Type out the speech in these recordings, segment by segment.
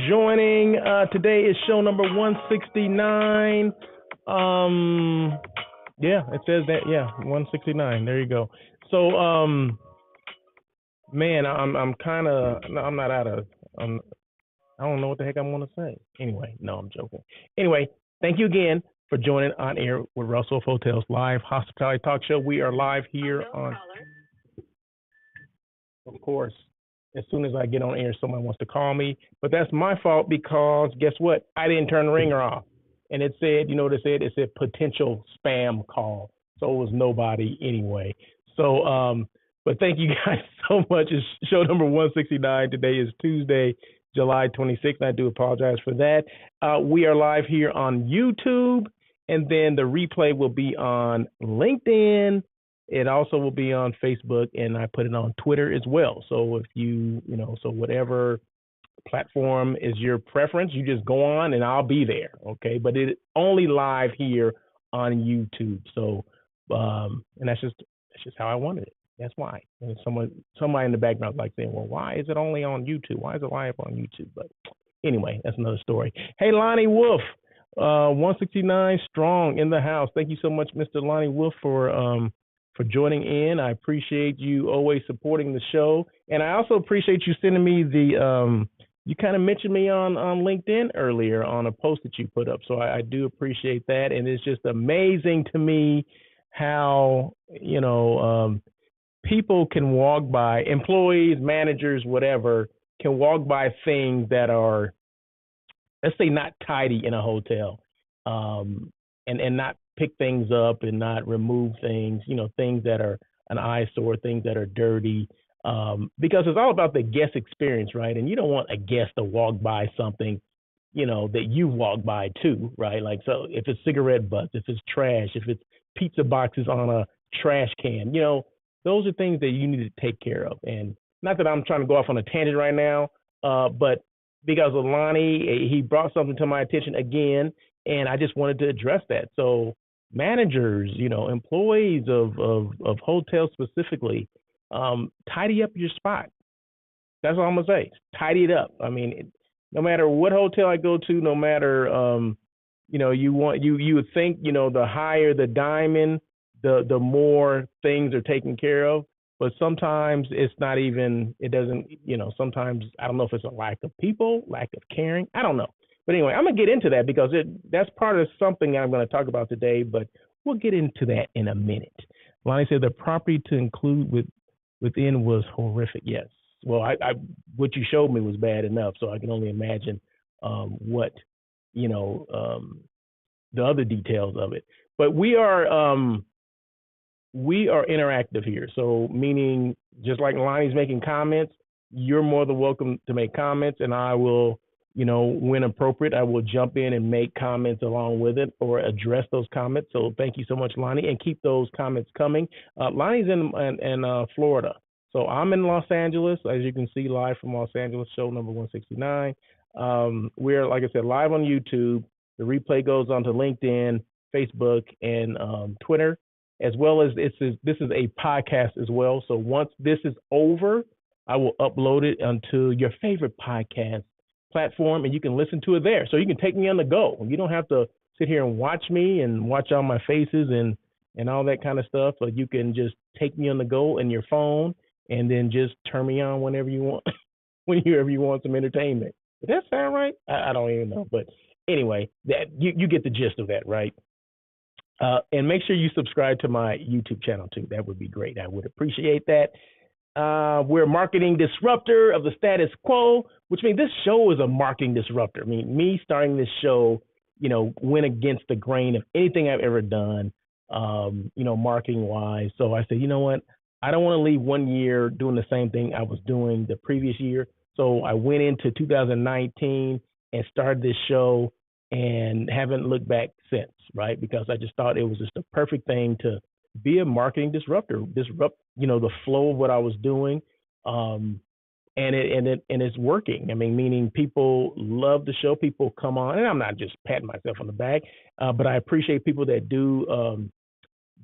Joining today is show number 169. Yeah, it says that. Yeah, 169. There you go. So, man, I'm kind of I'm not out of I don't know what the heck I'm going to say. Anyway, no, I'm joking. Anyway, thank you again for joining On Air with Russell Hotel's live hospitality talk show. We are live here on. Of course, as soon as I get on air, someone wants to call me, but that's my fault because guess what? I didn't turn the ringer off, and it said, you know what it said? It said potential spam call, so it was nobody anyway. So, but thank you guys so much. It's show number 169. Today is Tuesday, July 26th. And I do apologize for that. We are live here on YouTube, and then the replay will be on LinkedIn. It also will be on Facebook, and I put it on Twitter as well. So if so whatever platform is your preference, you just go on and I'll be there, okay? But it's only live here on YouTube. So, and that's just how I wanted it. That's why. And somebody in the background is like saying, well, why is it only on YouTube? Why is it live on YouTube? But anyway, that's another story. Hey, Lonnie Wolf, 169 strong in the house. Thank you so much, Mr. Lonnie Wolf, for joining in. I appreciate you always supporting the show. And I also appreciate you sending me you kind of mentioned me on LinkedIn earlier on a post that you put up. So I do appreciate that. And it's just amazing to me how, people can walk by, employees, managers, whatever, can walk by things that are, let's say, not tidy in a hotel, and not pick things up and not remove things, things that are an eyesore, things that are dirty, because it's all about the guest experience, right? And you don't want a guest to walk by something, that you walk by too, right? Like, so if it's cigarette butts, if it's trash, if it's pizza boxes on a trash can, those are things that you need to take care of. And not that I'm trying to go off on a tangent right now, but because of Lonnie, he brought something to my attention again, and I just wanted to address that. So managers, employees of hotels specifically, tidy up your spot. That's all I'm gonna say. Tidy it up. I mean, no matter what hotel I go to, no matter you would think, the higher the diamond, the more things are taken care of. But sometimes it's not even. It doesn't. Sometimes I don't know if it's a lack of people, lack of caring. I don't know. But anyway, I'm going to get into that because that's part of something I'm going to talk about today, but we'll get into that in a minute. Lonnie said the property to include within was horrific. Yes. Well, what you showed me was bad enough, so I can only imagine what, the other details of it. But we are interactive here. So meaning just like Lonnie's making comments, you're more than welcome to make comments, and I will, when appropriate, I will jump in and make comments along with it or address those comments. So thank you so much, Lonnie, and keep those comments coming. Lonnie's in Florida. So I'm in Los Angeles, as you can see, live from Los Angeles, show number 169. We're, like I said, live on YouTube. The replay goes onto LinkedIn, Facebook, and Twitter, as well as this is a podcast as well. So once this is over, I will upload it onto your favorite podcast platform, and you can listen to it there. So you can take me on the go. You don't have to sit here and watch me and watch all my faces and all that kind of stuff. But you can just take me on the go in your phone and then just turn me on whenever you want, whenever you want some entertainment. Does that sound right? I don't even know. But anyway, that you get the gist of that, right? And make sure you subscribe to my YouTube channel too. That would be great. I would appreciate that. We're a marketing disruptor of the status quo, which means this show is a marketing disruptor. I mean, me starting this show, went against the grain of anything I've ever done, marketing wise. So I said, you know what? I don't want to leave 1 year doing the same thing I was doing the previous year. So I went into 2019 and started this show and haven't looked back since, right? Because I just thought it was just the perfect thing to be a marketing disruptor, disrupt, the flow of what I was doing. And it's working. I mean, meaning people love the show. People come on, and I'm not just patting myself on the back, but I appreciate people that do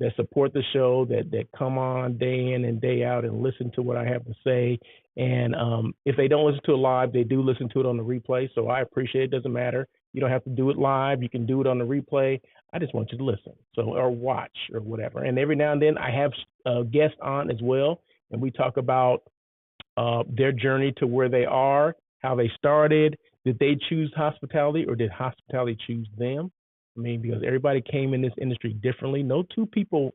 that support the show, that come on day in and day out and listen to what I have to say. And if they don't listen to it live, they do listen to it on the replay. So I appreciate it. Doesn't matter. You don't have to do it live. You can do it on the replay. I just want you to listen, or watch or whatever. And every now and then I have guests on as well, and we talk about their journey to where they are, how they started. Did they choose hospitality, or did hospitality choose them? I mean, because everybody came in this industry differently. No two people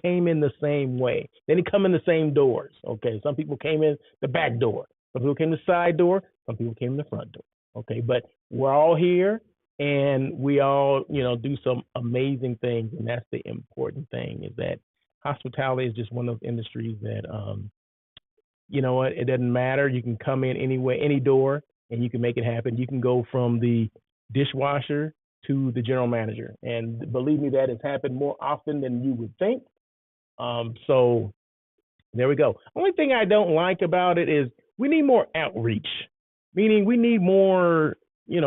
came in the same way. They didn't come in the same doors. Okay, some people came in the back door. Some people came in the side door. Some people came in the front door. Okay, but we're all here, and we all, do some amazing things, and that's the important thing. Is that hospitality is just one of those industries that, you know what, it doesn't matter. You can come in anyway, any door, and you can make it happen. You can go from the dishwasher to the general manager. And believe me, that has happened more often than you would think. So there we go. Only thing I don't like about it is we need more outreach, meaning we need more, we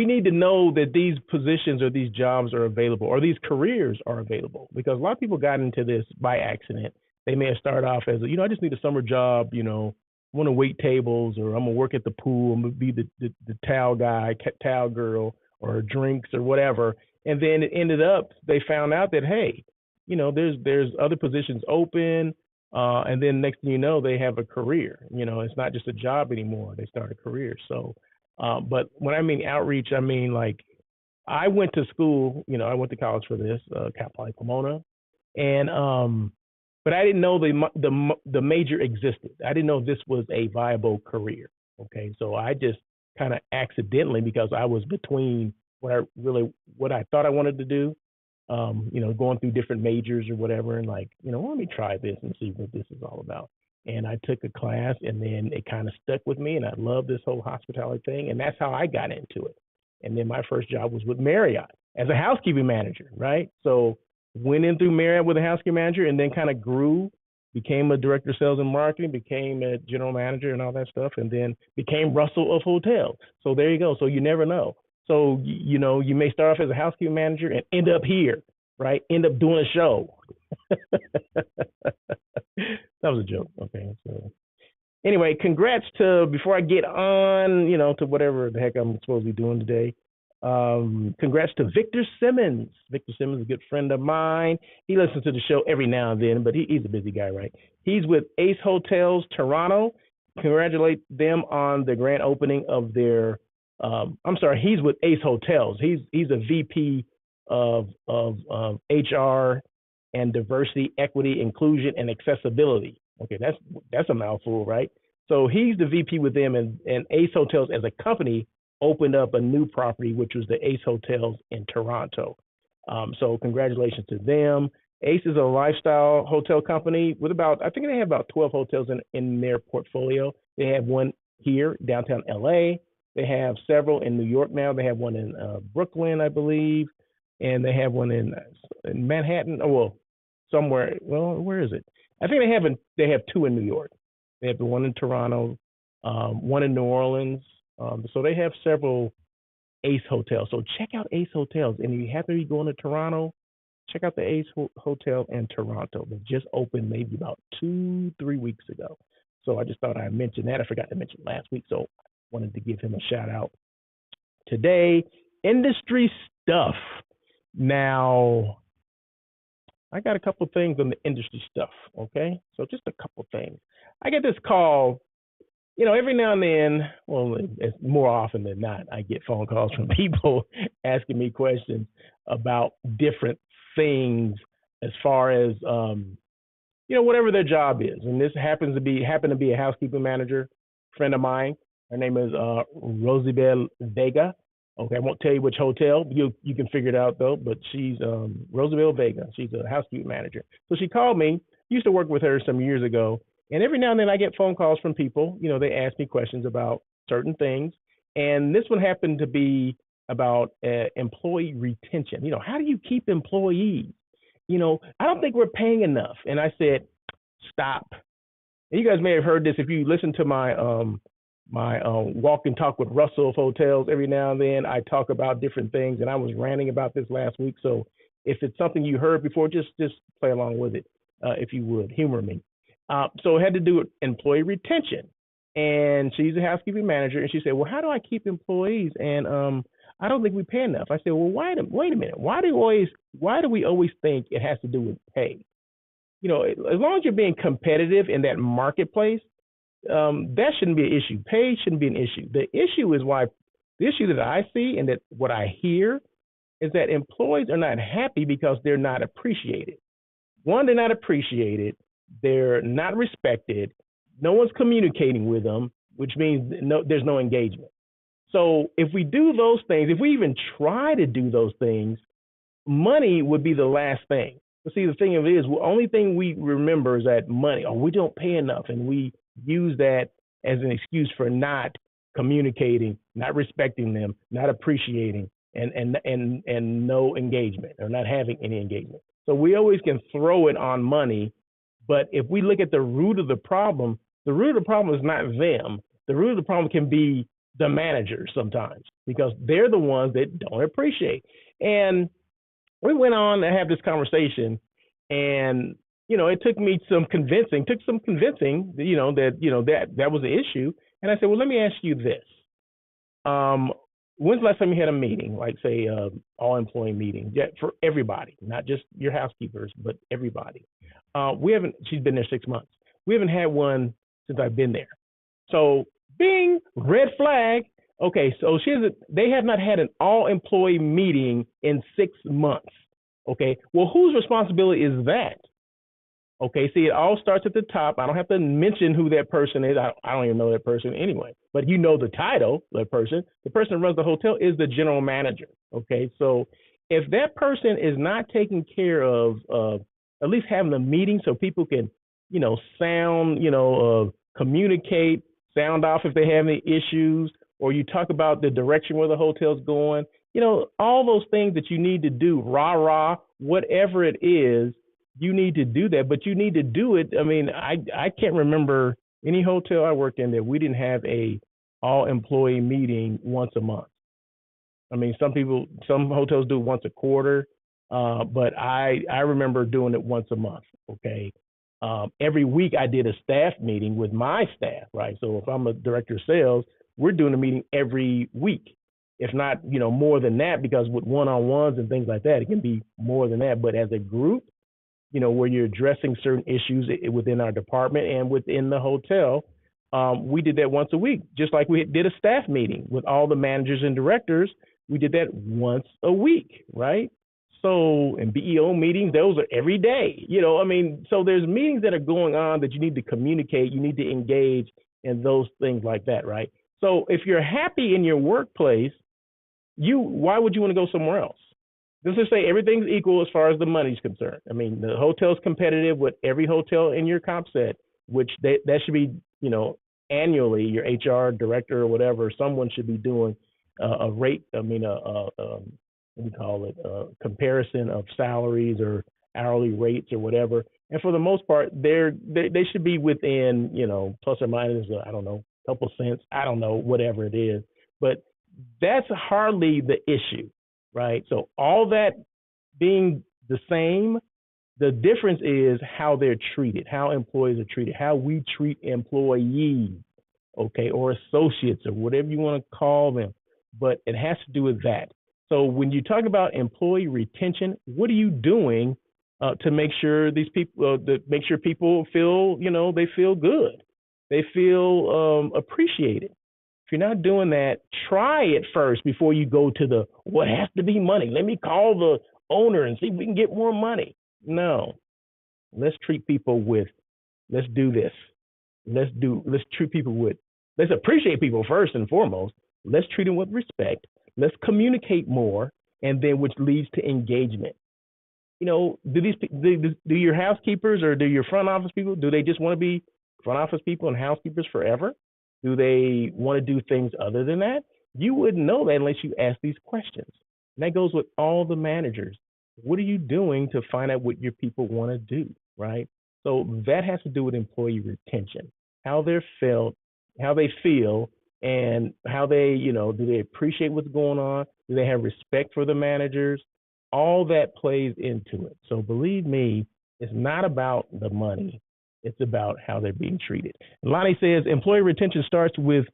need to know that these positions or these jobs are available, or these careers are available, because a lot of people got into this by accident. They may have started off as, I just need a summer job, I want to wait tables, or I'm going to work at the pool. I'm going to be the towel guy, towel girl, or drinks or whatever. And then it ended up, they found out that, hey, there's other positions open. And then next thing you know, they have a career. It's not just a job anymore. They start a career. So, but when I mean outreach, I mean, like, I went to school, I went to college for this, Cal Poly Pomona. And, but I didn't know the major existed. I didn't know this was a viable career. Okay, so I just kind of accidentally, because I was between what I thought I wanted to do, going through different majors or whatever, and like, let me try this and see what this is all about. And I took a class, and then it kind of stuck with me, and I love this whole hospitality thing, and that's how I got into it. And then my first job was with Marriott as a housekeeping manager, right? So went in through Marriott with a housekeeping manager, and then kind of grew, became a director of sales and marketing, became a general manager and all that stuff, and then became Russell of Hotels. So there you go. So you never know. So, you may start off as a housekeeping manager and end up here, right? End up doing a show. That was a joke. Okay. So anyway, congrats before I get on, to whatever the heck I'm supposed to be doing today. Congrats to Victor Simmons. Victor Simmons is a good friend of mine. He listens to the show every now and then, but he's a busy guy, right? He's with Ace Hotels Toronto. Congratulate them on the grand opening of their. He's with Ace Hotels. He's a VP of HR and diversity, equity, inclusion, and accessibility. Okay, that's a mouthful, right? So he's the VP with them, and Ace Hotels as a company opened up a new property, which was the Ace Hotels in Toronto. So congratulations to them. Ace is a lifestyle hotel company with I think they have about 12 hotels in their portfolio. They have one here, downtown LA. They have several in New York now. They have one in Brooklyn, I believe. And they have one in Manhattan. Somewhere. Well, where is it? I think they have two in New York. They have the one in Toronto, one in New Orleans. So they have several Ace Hotels. So check out Ace Hotels. And if you happen to be going to Toronto, check out the Ace Hotel in Toronto. They just opened maybe about 2-3 weeks ago. So I just thought I'd mention that. I forgot to mention last week. So I wanted to give him a shout out. Today, industry stuff. Now, I got a couple things on the industry stuff, okay? So just a couple things. I get this call, every now and then, it's more often than not, I get phone calls from people asking me questions about different things as far as, whatever their job is. And this happened to be a housekeeping manager, friend of mine. Her name is Rosibel Vega. Okay, I won't tell you which hotel. You can figure it out, though. But she's Rosibel Vega. She's a housekeeping manager. So she called me. Used to work with her some years ago. And every now and then I get phone calls from people. They ask me questions about certain things. And this one happened to be about employee retention. How do you keep employees? I don't think we're paying enough. And I said, stop. And you guys may have heard this if you listen to my walk and talk with Russell of hotels. Every now and then I talk about different things, and I was ranting about this last week. So if it's something you heard before, just play along with it, if you would, humor me. So it had to do with employee retention, and she's a housekeeping manager, and she said, "Well, how do I keep employees?" And I don't think we pay enough. I said, "Well, wait a minute. Why do we always think it has to do with pay? You know, as long as you're being competitive in that marketplace, that shouldn't be an issue. Pay shouldn't be an issue. The issue that I see and that what I hear is that employees are not happy because they're not appreciated. One, they're not appreciated. They're not respected. No one's communicating with them, which means there's no engagement. So if we do those things, if we even try to do those things, money would be the last thing. But see, the thing of it is, the only thing we remember is that money, or we don't pay enough, and we use that as an excuse for not communicating, not respecting them, not appreciating, and no engagement, or not having any engagement. So we always can throw it on money, but if we look at the root of the problem is not them. The root of the problem can be the managers sometimes, because they're the ones that don't appreciate. And we went on to have this conversation, and it took me some convincing, that was the issue. And I said, well, let me ask you this. When's the last time you had a meeting, like say all employee meeting, for everybody, not just your housekeepers, but everybody? She's been there 6 months. We haven't had one since I've been there. So bing, red flag. Okay, so they have not had an all employee meeting in 6 months. Okay, well, whose responsibility is that? Okay, see, it all starts at the top. I don't have to mention who that person is. I don't even know that person anyway. But you know the title, that person. The person that runs the hotel is the general manager. Okay, so if that person is not taking care of at least having a meeting so people can, communicate, sound off if they have any issues, or you talk about the direction where the hotel's going, all those things that you need to do, rah, whatever it is, you need to do that, but you need to do it. I mean, I can't remember any hotel I worked in that we didn't have a all employee meeting once a month. I mean, some hotels do it once a quarter, but I remember doing it once a month. Okay. Every week I did a staff meeting with my staff, right? So if I'm a director of sales, we're doing a meeting every week. If not, more than that, because with one-on-ones and things like that, it can be more than that. But as a group, where you're addressing certain issues within our department and within the hotel, we did that once a week, just like we did a staff meeting with all the managers and directors. We did that once a week, right? So, and BEO meetings, those are every day, so there's meetings that are going on that you need to communicate, you need to engage, and those things like that, right? So if you're happy in your workplace, why would you want to go somewhere else? Let's just say everything's equal as far as the money's concerned. I mean, the hotel's competitive with every hotel in your comp set, which that should be, annually, your HR director or whatever, someone should be doing a rate, comparison of salaries or hourly rates or whatever. And for the most part, they should be within, plus or minus, I don't know, a couple cents, I don't know, whatever it is. But that's hardly the issue, right? So all that being the same, the difference is how they're treated, how employees are treated, how we treat employees, okay, or associates or whatever you want to call them. But it has to do with that. So when you talk about employee retention, what are you doing to make sure these people, people feel, they feel good, they feel appreciated? If you're not doing that, try it first before you go to what has to be money. Let me call the owner and see if we can get more money. No, let's treat people with, let's do this. Let's treat people with, let's appreciate people first and foremost. Let's treat them with respect. Let's communicate more, and then which leads to engagement. Do your housekeepers or do your front office people, do they just want to be front office people and housekeepers forever? Do they want to do things other than that? You wouldn't know that unless you ask these questions. And that goes with all the managers. What are you doing to find out what your people want to do, right? So that has to do with employee retention, how they feel and how they, do they appreciate what's going on? Do they have respect for the managers? All that plays into it. So believe me, it's not about the money. It's about how they're being treated. And Lonnie says employee retention starts with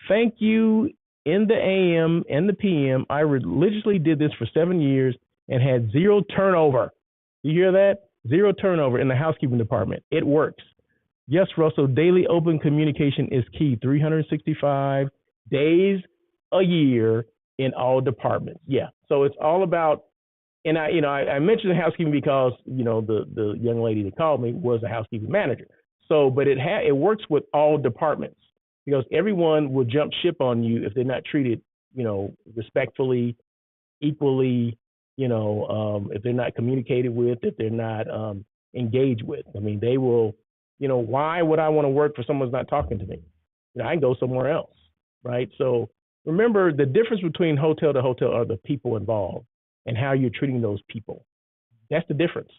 thank you in the AM and the PM. I religiously did this for 7 years and had zero turnover. You hear that? Zero turnover in the housekeeping department. It works. Yes, Russell, daily open communication is key. 365 days a year in all departments. Yeah. So it's all about, and I mentioned housekeeping because, the young lady that called me was a housekeeping manager. So, but it works with all departments because everyone will jump ship on you if they're not treated, respectfully, equally, if they're not communicated with, if they're not engaged with. I mean, they will, why would I want to work for someone who's not talking to me? I can go somewhere else, right? So remember, the difference between hotel to hotel are the people involved and how you're treating those people. That's the difference.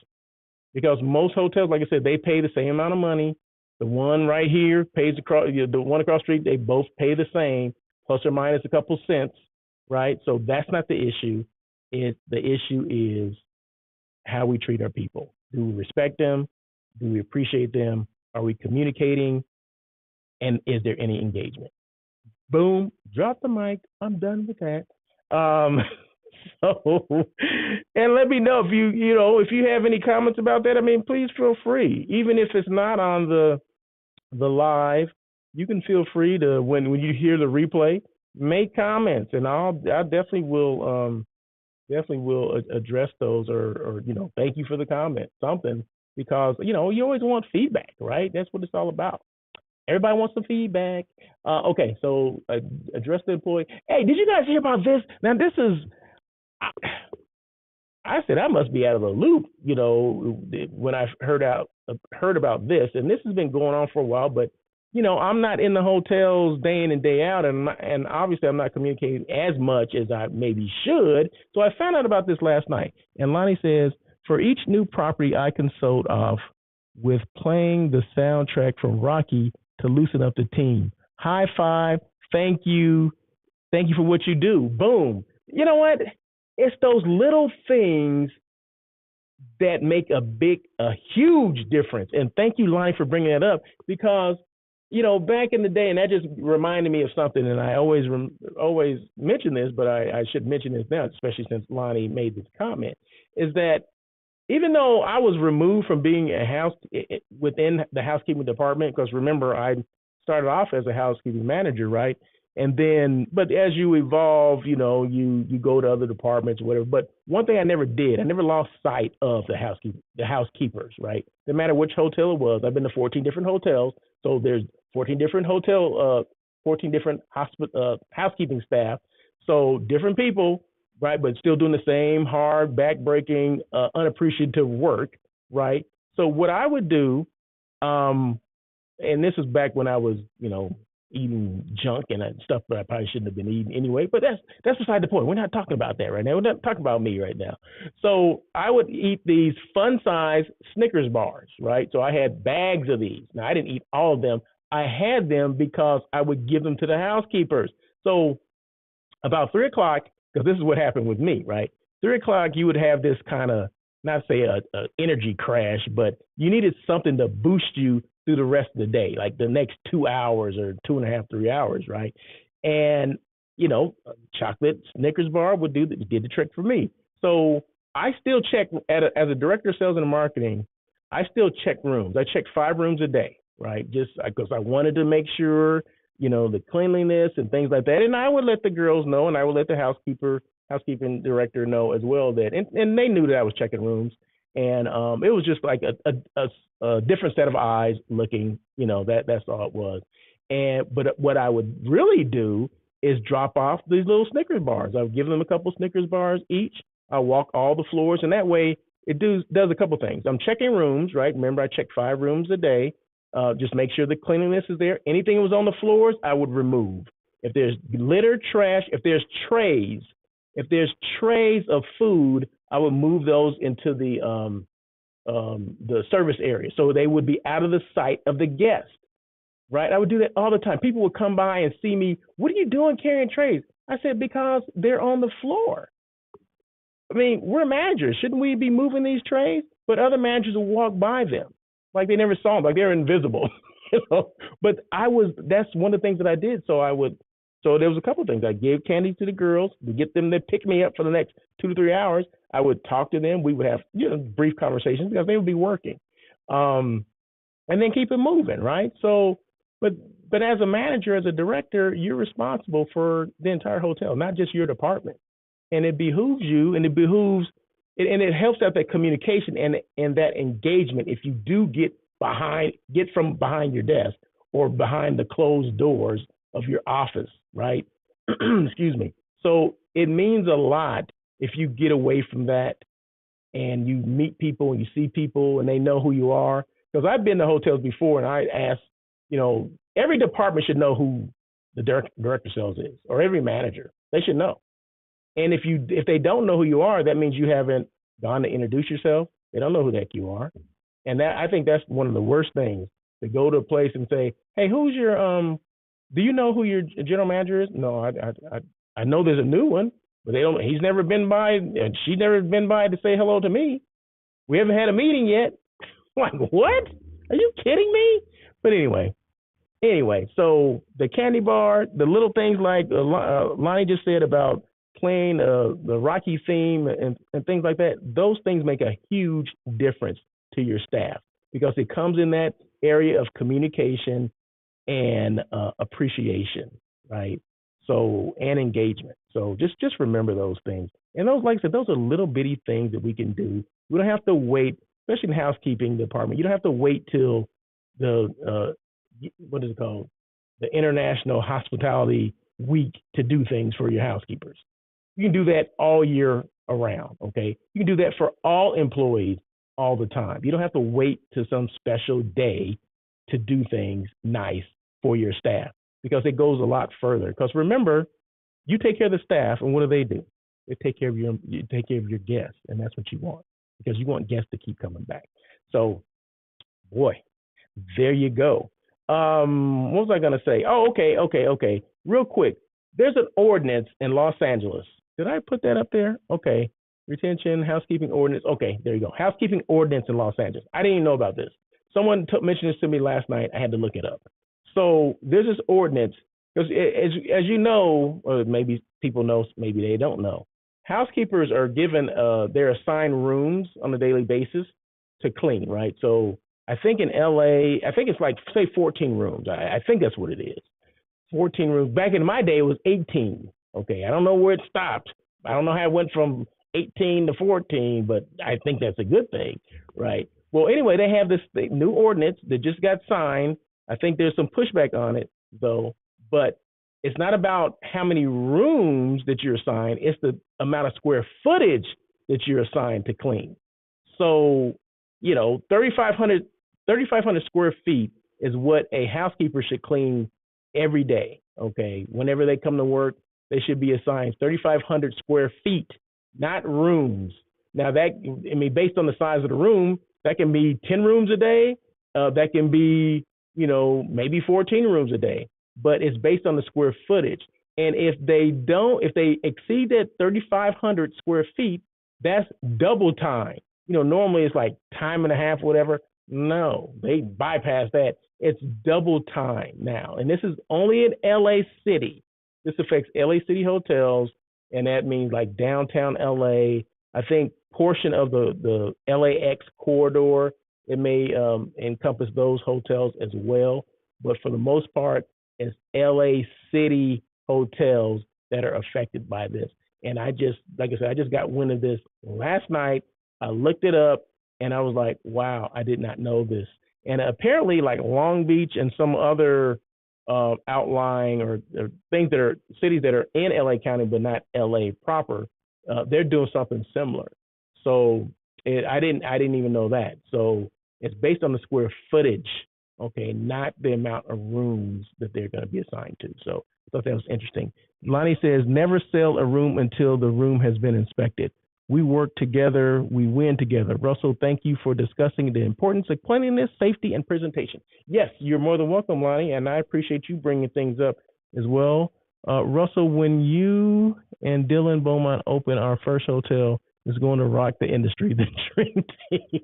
Because most hotels, like I said, they pay the same amount of money. The one right here pays across, the one across the street, they both pay the same, plus or minus a couple cents, right? So that's not the issue. The issue is how we treat our people. Do we respect them? Do we appreciate them? Are we communicating? And is there any engagement? Boom, drop the mic. I'm done with that. So, and let me know if if you have any comments about that. I mean, please feel free. Even if it's not on the live, you can feel free to when you hear the replay, make comments, and I definitely will address those or thank you for the comment, something, because you always want feedback, right? That's what it's all about. Everybody wants some feedback. Okay, so address the employee. Hey, did you guys hear about this? Now this is. I said I must be out of the loop, when I heard about this, and this has been going on for a while. But I'm not in the hotels day in and day out, and obviously I'm not communicating as much as I maybe should. So I found out about this last night, and Lonnie says for each new property I consult off with playing the soundtrack from Rocky to loosen up the team. High five, thank you for what you do. Boom. You know what? It's those little things that make a huge difference. And thank you, Lonnie, for bringing that up because, back in the day, and that just reminded me of something, and I always mention this, but I should mention this now, especially since Lonnie made this comment, is that even though I was removed from being within the housekeeping department, because remember, I started off as a housekeeping manager, right? And then, but as you evolve, you go to other departments or whatever. But one thing I never did, I never lost sight of the housekeepers, right? No matter which hotel it was. I've been to 14 different hotels. So there's 14 different housekeeping staff. So different people, right? But still doing the same hard, backbreaking, unappreciative work, right? So what I would do, and this is back when I was, eating junk and stuff that I probably shouldn't have been eating anyway. But that's beside the point. We're not talking about that right now. We're not talking about me right now. So I would eat these fun size Snickers bars, right? So I had bags of these. Now I didn't eat all of them. I had them because I would give them to the housekeepers. So about 3:00, because this is what happened with me, right? 3:00, you would have this kind of, not say a energy crash, but you needed something to boost you through the rest of the day, like the next 2 hours or 2.5, 3 hours, right? And, chocolate Snickers bar did the trick for me. So I still check, as a director of sales and marketing, I still check rooms. I check 5 rooms a day, right? Just because I wanted to make sure, the cleanliness and things like that. And I would let the girls know, and I would let the housekeeping director know as well that, and they knew that I was checking rooms. And it was just like a different set of eyes looking, that's all it was. But what I would really do is drop off these little Snickers bars. I would give them a couple Snickers bars each. I walk all the floors, and that way it does a couple things. I'm checking rooms, right? Remember, I check 5 rooms a day. Just make sure the cleanliness is there. Anything that was on the floors, I would remove. If there's litter, trash, if there's trays of food, I would move those into the service area, so they would be out of the sight of the guest. right? I would do that all the time. People would come by and see me. What are you doing carrying trays? I said, because they're on the floor. I mean, we're managers. Shouldn't we be moving these trays? But other managers will walk by them like they never saw them, like they're invisible. You know? But that's one of the things that I did. So there was a couple of things. I gave candy to the girls to get them to pick me up for the next 2 to 3 hours. I would talk to them. We would have, brief conversations because they would be working. And then keep it moving, right? So, but as a manager, as a director, you're responsible for the entire hotel, not just your department. And it behooves you, and it helps out that communication and that engagement. If you do get from behind your desk or behind the closed doors of your office, right? Excuse me. So it means a lot if you get away from that and you meet people and you see people and they know who you are. Because I've been to hotels before and I asked, every department should know who the director sales is, or every manager. They should know. And if they don't know who you are, that means you haven't gone to introduce yourself. They don't know who the heck you are. And I think that's one of the worst things, to go to a place and say, hey, who's your do you know who your general manager is? No, I know there's a new one, but he's never been by and she's never been by to say hello to me. We haven't had a meeting yet. Like, what? Are you kidding me? But anyway, so the candy bar, the little things like Lonnie just said about playing the Rocky theme and things like that, those things make a huge difference to your staff because it comes in that area of communication and appreciation, right? So, and engagement. So just remember those things. And those, like I said, those are little bitty things that we can do. We don't have to wait, especially in the housekeeping department. You don't have to wait till the what is it called? The International Hospitality Week to do things for your housekeepers. You can do that all year around, okay? You can do that for all employees all the time. You don't have to wait to some special day to do things nice for your staff because it goes a lot further. Because remember, you take care of the staff, and what do? They take care of your guests, and that's what you want because you want guests to keep coming back. So, boy, there you go. What was I going to say? Oh, okay. Real quick, there's an ordinance in Los Angeles. Did I put that up there? Okay. Retention, housekeeping ordinance. Okay, there you go. Housekeeping ordinance in Los Angeles. I didn't even know about this. Someone mentioned this to me last night. I had to look it up. So there's this ordinance, because as you know, or maybe people know, maybe they don't know, housekeepers are given, they're assigned rooms on a daily basis to clean, right? So I think in LA, I think it's like, say 14 rooms. I think that's what it is. 14 rooms. Back in my day, it was 18. Okay, I don't know where it stopped. I don't know how it went from 18 to 14, but I think that's a good thing, right? Well, anyway, they have this new ordinance that just got signed. I think there's some pushback on it, though, but it's not about how many rooms that you're assigned. It's the amount of square footage that you're assigned to clean. So, 3,500 square feet is what a housekeeper should clean every day, okay? Whenever they come to work, they should be assigned 3,500 square feet, not rooms. Now, based on the size of the room, that can be 10 rooms a day. That can be, maybe 14 rooms a day. But it's based on the square footage. And if they exceed that 3,500 square feet, that's double time. Normally it's like time and a half, whatever. No, they bypass that. It's double time now. And this is only in LA City. This affects LA City hotels, and that means like downtown LA. I think portion of the LAX corridor, it may encompass those hotels as well. But for the most part, it's LA City hotels that are affected by this. And I just got wind of this last night. I looked it up, and I was like, wow, I did not know this. And apparently, like Long Beach and some other outlying or things that are cities that are in LA County but not LA proper, they're doing something similar. So I didn't even know that. So it's based on the square footage, okay, not the amount of rooms that they're going to be assigned to. So I thought that was interesting. Lonnie says, never sell a room until the room has been inspected. We work together, we win together. Russell, thank you for discussing the importance of cleanliness, safety, and presentation. Yes, you're more than welcome, Lonnie, and I appreciate you bringing things up as well. Russell, when you and Dylan Beaumont open our first hotel, it's going to rock the industry, the Dream Team.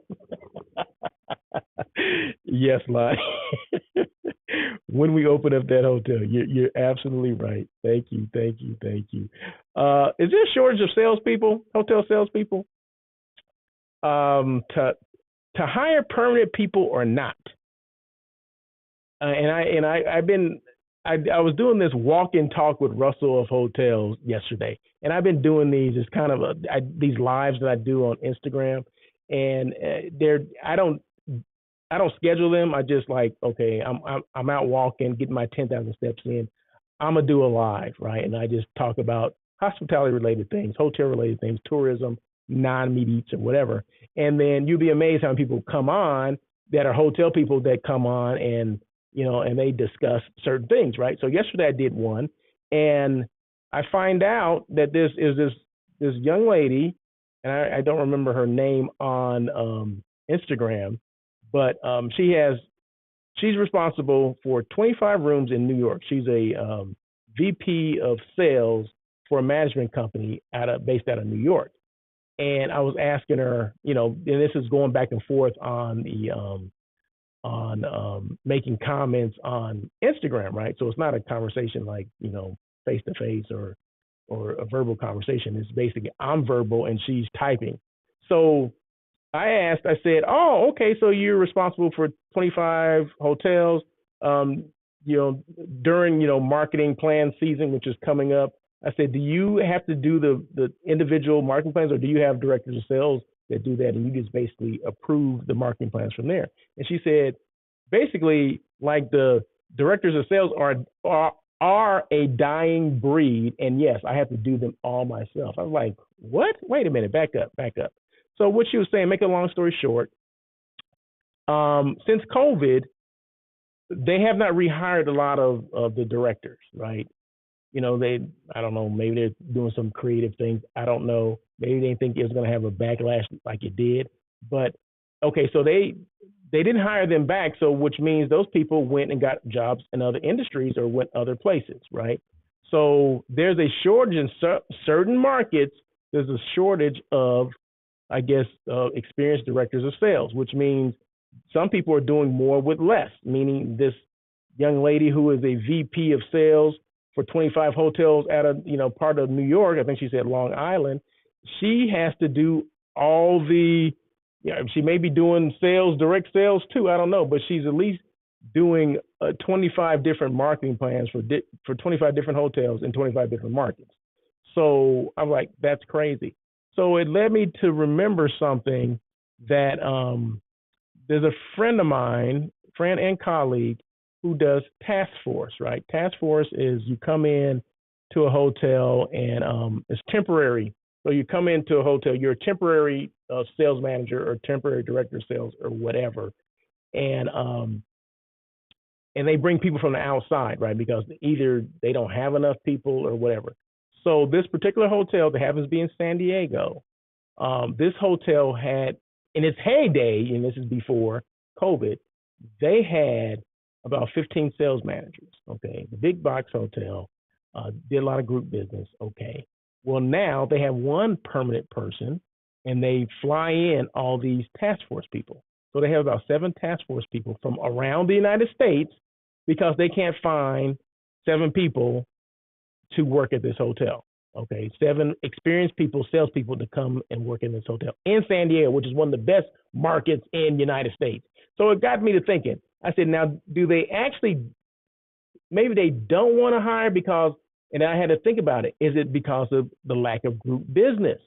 Yes, Lonnie. When we open up that hotel, you're absolutely right. Thank you, thank you, thank you. Is there a shortage of salespeople, hotel salespeople? To hire permanent people or not? I was doing this walk-in talk with Russell of Hotels yesterday, and I've been doing these as kind of these lives that I do on Instagram, and I don't schedule them. I just like, okay, I'm out walking, getting my 10,000 steps in. I'm gonna do a live, right? And I just talk about hospitality related things, hotel related things, tourism, non-meat eats or whatever. And then you'll be amazed how many people come on that are hotel people that come on and and they discuss certain things, right? So yesterday I did one, and I find out that this young lady, and I don't remember her name on Instagram, but she's responsible for 25 rooms in New York. She's a VP of sales for a management company based out of New York. And I was asking her, and this is going back and forth on making comments on Instagram, right? So it's not a conversation like face to face or a verbal conversation. It's basically I'm verbal and she's typing. So I said, oh, okay, so you're responsible for 25 hotels, during, marketing plan season, which is coming up. I said, do you have to do the individual marketing plans, or do you have directors of sales that do that, and you just basically approve the marketing plans from there? And she said, basically, like the directors of sales are a dying breed, and yes, I have to do them all myself. I was like, what? Wait a minute, back up. So what she was saying, make a long story short, since COVID, they have not rehired a lot of the directors, right? I don't know, maybe they're doing some creative things. I don't know. Maybe they think it's going to have a backlash like it did. But, okay, so they didn't hire them back, so which means those people went and got jobs in other industries or went other places, right? So there's a shortage in certain markets. There's a shortage of, I guess, experienced directors of sales, which means some people are doing more with less, meaning this young lady who is a VP of sales for 25 hotels at a part of New York, I think she said Long Island, she has to do all the, she may be doing sales, direct sales too, I don't know, but she's at least doing 25 different marketing plans for 25 different hotels in 25 different markets. So I'm like, that's crazy. So it led me to remember something that there's a friend of mine, friend and colleague, who does task force, right? Task force is you come in to a hotel and it's temporary. So you come into a hotel, you're a temporary sales manager or temporary director of sales or whatever. And they bring people from the outside, right? Because either they don't have enough people or whatever. So this particular hotel that happens to be in San Diego, this hotel had, in its heyday, and this is before COVID, they had about 15 sales managers, okay? The big box hotel, did a lot of group business, okay? Well, now they have one permanent person, and they fly in all these task force people. So they have about 7 task force people from around the United States because they can't find 7 people to work at this hotel, okay? 7 experienced people, salespeople to come and work in this hotel in San Diego, which is one of the best markets in the United States. So it got me to thinking. I said, now, do they actually, maybe they don't want to hire because, and I had to think about it, is it because of the lack of group business?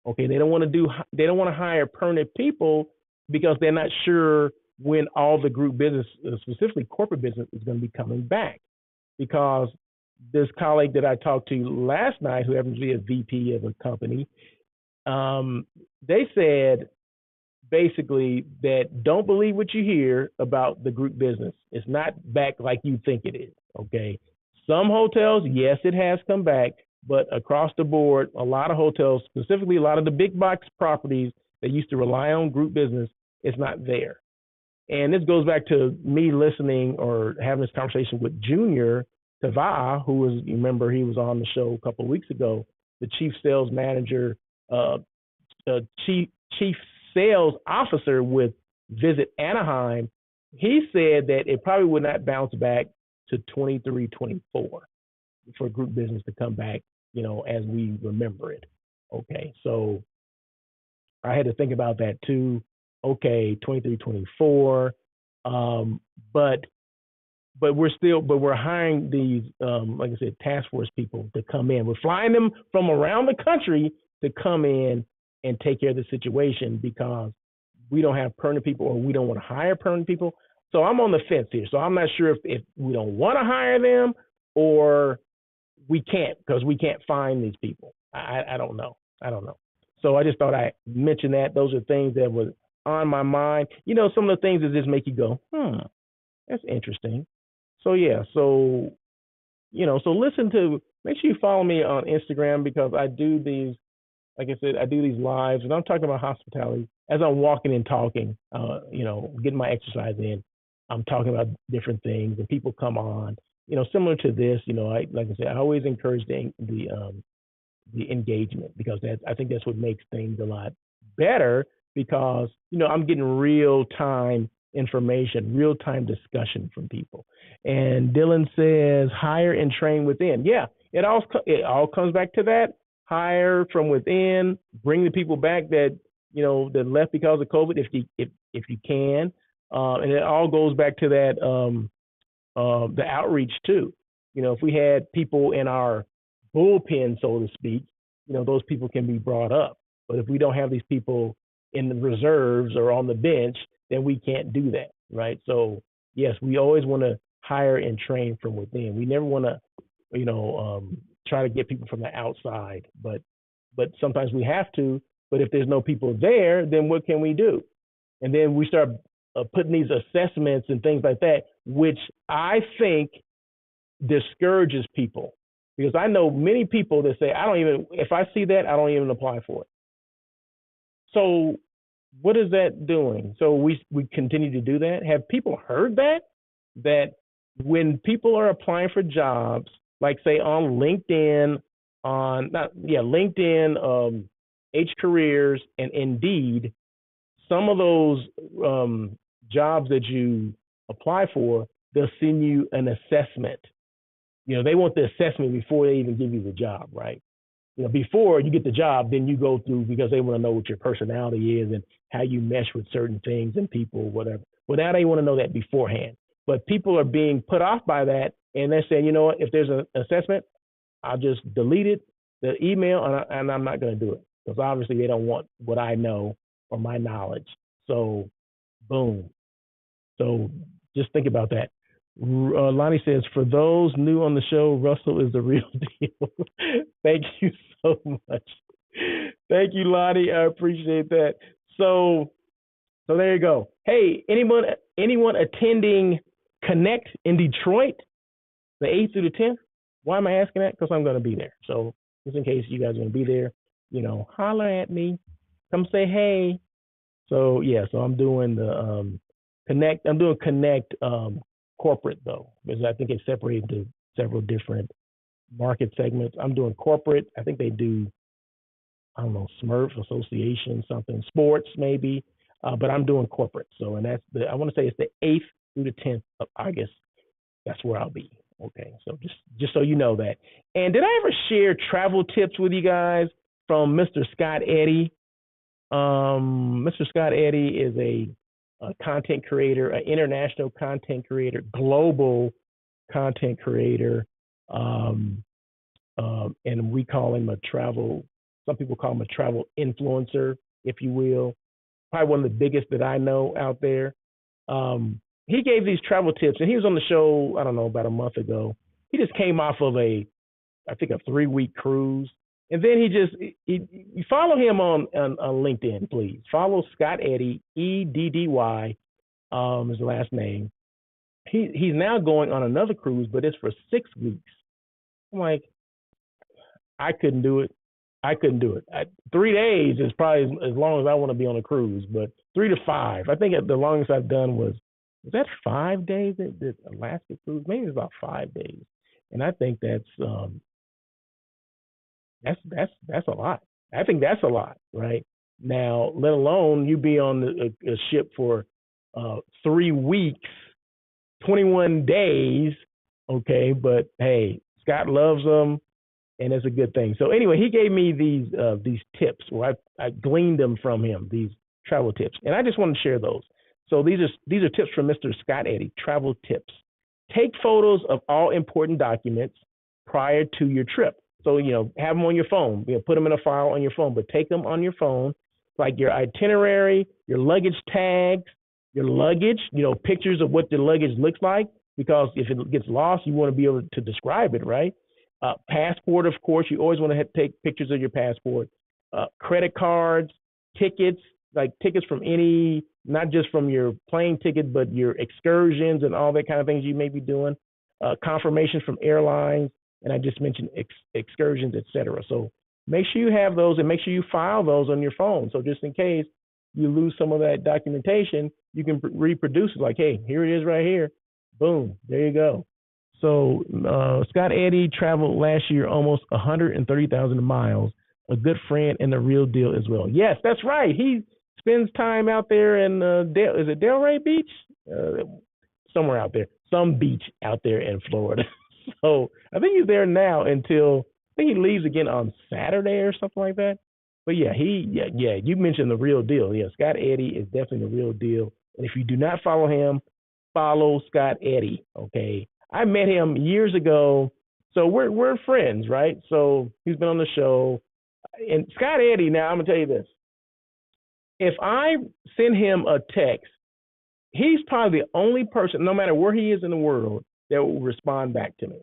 Okay, they don't want to hire permanent people because they're not sure when all the group business, specifically corporate business, is going to be coming back. Because this colleague that I talked to last night, who happens to be a VP of a company, they said, basically, that don't believe what you hear about the group business. It's not back like you think it is, okay? Some hotels, yes, it has come back, but across the board, a lot of hotels, specifically a lot of the big box properties that used to rely on group business, it's not there. And this goes back to me listening or having this conversation with Junior Tava, who was, you remember, he was on the show a couple of weeks ago, the chief sales manager, uh, chief sales officer with Visit Anaheim. He said that it probably would not bounce back to 23, 24 for group business to come back, as we remember it. Okay, so I had to think about that too. Okay, 23, 24. But we're hiring these, like I said, task force people to come in. We're flying them from around the country to come in and take care of the situation because we don't have permanent people or we don't want to hire permanent people. So I'm on the fence here. So I'm not sure if we don't want to hire them or we can't because we can't find these people. I don't know. So I just thought I'd mention that. Those are things that were on my mind. Some of the things that just make you go, that's interesting. So yeah, so make sure you follow me on Instagram because I do these, like I said, I do these lives and I'm talking about hospitality as I'm walking and talking, getting my exercise in. I'm talking about different things and people come on, similar to this, like I said, I always encourage the engagement because I think that's what makes things a lot better because, I'm getting real time information, real time discussion from people. And Dylan says, hire and train within. Yeah, it all comes back to that. Hire from within, bring the people back that, that left because of COVID if you can. And it all goes back to that, the outreach too. If we had people in our bullpen, so to speak, those people can be brought up. But if we don't have these people in the reserves or on the bench, then we can't do that, right? So yes, we always want to hire and train from within. We never want to, try to get people from the outside, but sometimes we have to. But if there's no people there, then what can we do? And then we start putting these assessments and things like that, which I think discourages people because I know many people that say, if I see that, I don't even apply for it. So what is that doing? So we continue to do that. Have people heard that when people are applying for jobs, like say on LinkedIn, LinkedIn, H Careers, and Indeed, some of those jobs that you apply for, they'll send you an assessment. They want the assessment before they even give you the job, right? Before you get the job, then you go through because they want to know what your personality is and how you mesh with certain things and people, whatever. Well, now they want to know that beforehand. But people are being put off by that, and they're saying, if there's an assessment, I'll just delete it, the email, and I'm not going to do it because obviously they don't want what I know or my knowledge. So, boom. So just think about that. Lonnie says, for those new on the show, Russell is the real deal. Thank you so much. Thank you, Lonnie. I appreciate that. So there you go. Hey, anyone attending Connect in Detroit, the 8th through the 10th? Why am I asking that? Because I'm going to be there. So just in case you guys are going to be there, holler at me. Come say hey. So yeah, so I'm doing the Connect. I'm doing Connect corporate though, because I think it's separated into several different market segments. I'm doing corporate. I think they do, I don't know, Smurf Association, something, sports maybe, but I'm doing corporate. So, and I want to say it's the 8th through the 10th of August. That's where I'll be. Okay, so just so you know that. And did I ever share travel tips with you guys from Mr. Scott Eddy? Mr. Scott Eddy is a content creator, an international content creator, global content creator, and we call him some people call him a travel influencer, if you will. Probably one of the biggest that I know out there. He gave these travel tips, and he was on the show, I don't know, about a month ago. He just came off of a 3-week cruise. And then you follow him on LinkedIn, please. Follow Scott Eddy, Eddy, is the last name. He's now going on another cruise, but it's for 6 weeks. I'm like, I couldn't do it. I couldn't do it. 3 days is probably as long as I want to be on a cruise, but 3 to 5. I think the longest I've done was that 5 days that the Alaska cruise? Maybe it's about 5 days, and I think that's a lot. I think that's a lot, right? Now, let alone you be on a ship for 3 weeks, 21 days. Okay, but hey, Scott loves them, and it's a good thing. So anyway, he gave me these tips, or I gleaned them from him, these travel tips, and I just want to share those. So these are tips from Mr. Scott Eddy, travel tips. Take photos of all important documents prior to your trip. So, have them on your phone. Put them in a file on your phone, but take them on your phone, like your itinerary, your luggage tags, your luggage, pictures of what the luggage looks like, because if it gets lost, you want to be able to describe it, right? Passport, of course, you always want to take pictures of your passport. Credit cards, tickets, like tickets from not just from your plane ticket, but your excursions and all that kind of things you may be doing. Confirmation from airlines, and I just mentioned excursions, etc. So make sure you have those, and make sure you file those on your phone. So just in case you lose some of that documentation, you can reproduce it. Like, hey, here it is right here. Boom, there you go. So Scott Eddy traveled last year almost 130,000 miles. A good friend and the real deal as well. Yes, that's right. He spends time out there in is it Delray Beach? Somewhere out there, some beach out there in Florida. So I think he's there now until I think he leaves again on Saturday or something like that. But yeah, you mentioned the real deal. Yeah, Scott Eddy is definitely the real deal. And if you do not follow him, follow Scott Eddy. Okay, I met him years ago, so we're friends, right? So he's been on the show. And Scott Eddy, now I'm gonna tell you this: if I send him a text, he's probably the only person, no matter where he is in the world, that will respond back to me.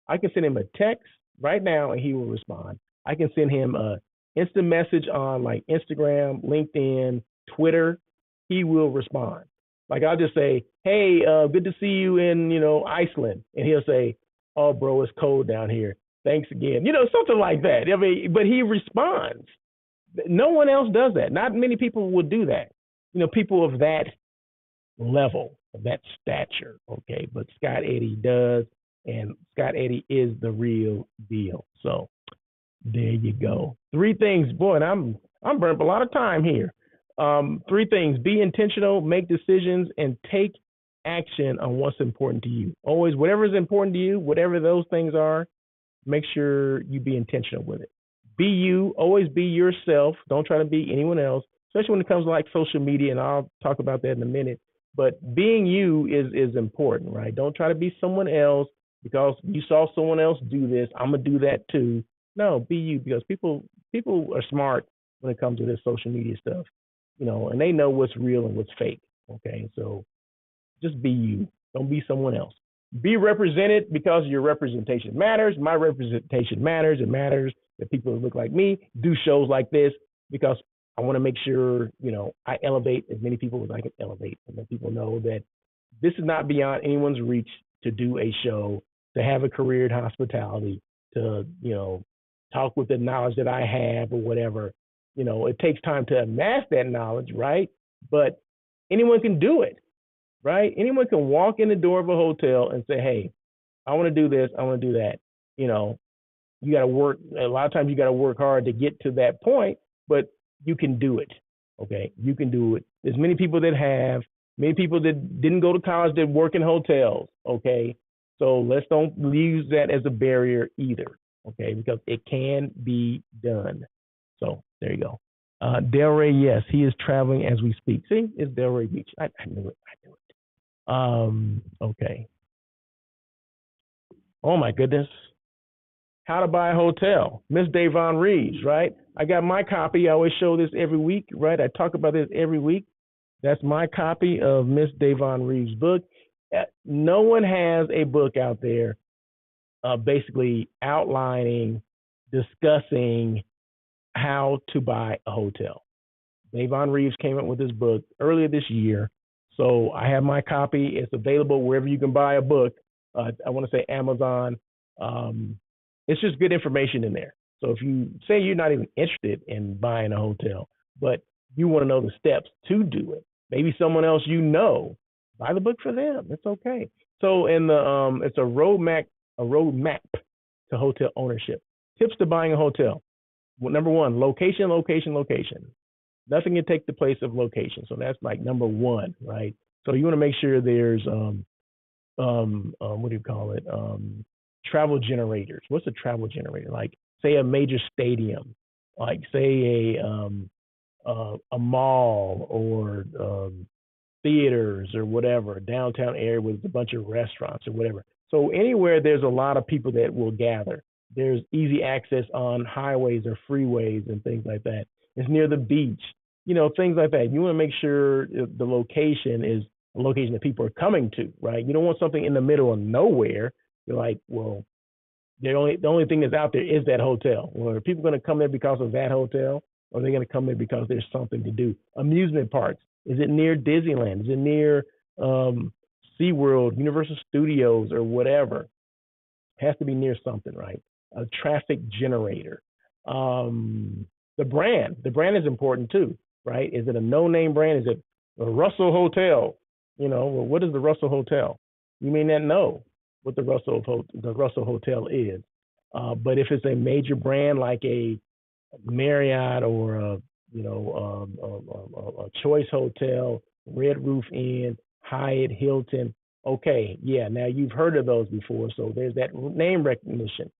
I can send him a text right now, and he will respond. I can send him a instant message on like Instagram, LinkedIn, Twitter. He will respond. Like I'll just say, "Hey, good to see you in Iceland," and he'll say, "Oh, bro, it's cold down here. Thanks again." Something like that. I mean, but he responds. No one else does that. Not many people will do that. People of that level, of that stature. Okay, but Scott Eddy does, and Scott Eddy is the real deal. So there you go. 3 things, boy, and I'm burning up a lot of time here. 3 things: be intentional, make decisions, and take action on what's important to you. Always, whatever is important to you, whatever those things are, make sure you be intentional with it. Be you, always be yourself. Don't try to be anyone else, especially when it comes to like social media, and I'll talk about that in a minute. But being you is important, right? Don't try to be someone else because you saw someone else do this. I'm gonna do that too. No, be you, because people are smart when it comes to this social media stuff, and they know what's real and what's fake. Okay, so just be you. Don't be someone else. Be represented, because your representation matters. My representation matters. It matters that people who look like me do shows like this, because I want to make sure, I elevate as many people as I can elevate, and let people know that this is not beyond anyone's reach to do a show, to have a career in hospitality, to, talk with the knowledge that I have or whatever. It takes time to amass that knowledge, right? But anyone can do it, right? Anyone can walk in the door of a hotel and say, hey, I want to do this, I want to do that. You got to work. A lot of times you got to work hard to get to that point, but you can do it. Okay, you can do it. There's many people that didn't go to college that work in hotels. Okay, so let's don't use that as a barrier either. Okay, because it can be done. So there you go. Delray, yes, he is traveling as we speak. See, it's Delray Beach. I knew it. Okay. Oh my goodness. How to buy a hotel. Miss Davon Reeves, right? I got my copy. I always show this every week, right? I talk about this every week. That's my copy of Miss Davon Reeves' book. No one has a book out there basically outlining, discussing how to buy a hotel. Davon Reeves came up with this book earlier this year. So I have my copy. It's available wherever you can buy a book. I want to say Amazon. It's just good information in there. So if you say you're not even interested in buying a hotel, but you want to know the steps to do it, maybe someone else buy the book for them. It's okay. So in the it's a roadmap to hotel ownership. Tips to buying a hotel. Well, number one, location, location, location. Nothing can take the place of location. So that's like number one, right? So you want to make sure there's what do you call it? Travel generators. What's a travel generator? Like say a major stadium, like say a mall or theaters or whatever, downtown area with a bunch of restaurants or whatever. So anywhere there's a lot of people that will gather. There's easy access on highways or freeways and things like that. It's near the beach, things like that. You want to make sure the location is a location that people are coming to, right? You don't want something in the middle of nowhere. You're like, well, the only thing that's out there is that hotel. Well, are people going to come there because of that hotel, or are they going to come there because there's something to do? Amusement parks. Is it near Disneyland? Is it near SeaWorld, Universal Studios, or whatever? It has to be near something, right? A traffic generator. The brand is important too, right? Is it a no-name brand? Is it a Russell Hotel? Well, what is the Russell Hotel? You may not know what the Russell Hotel is, but if it's a major brand like a Marriott or a Choice Hotel, Red Roof Inn, Hyatt, Hilton, okay, yeah, now you've heard of those before, so there's that name recognition.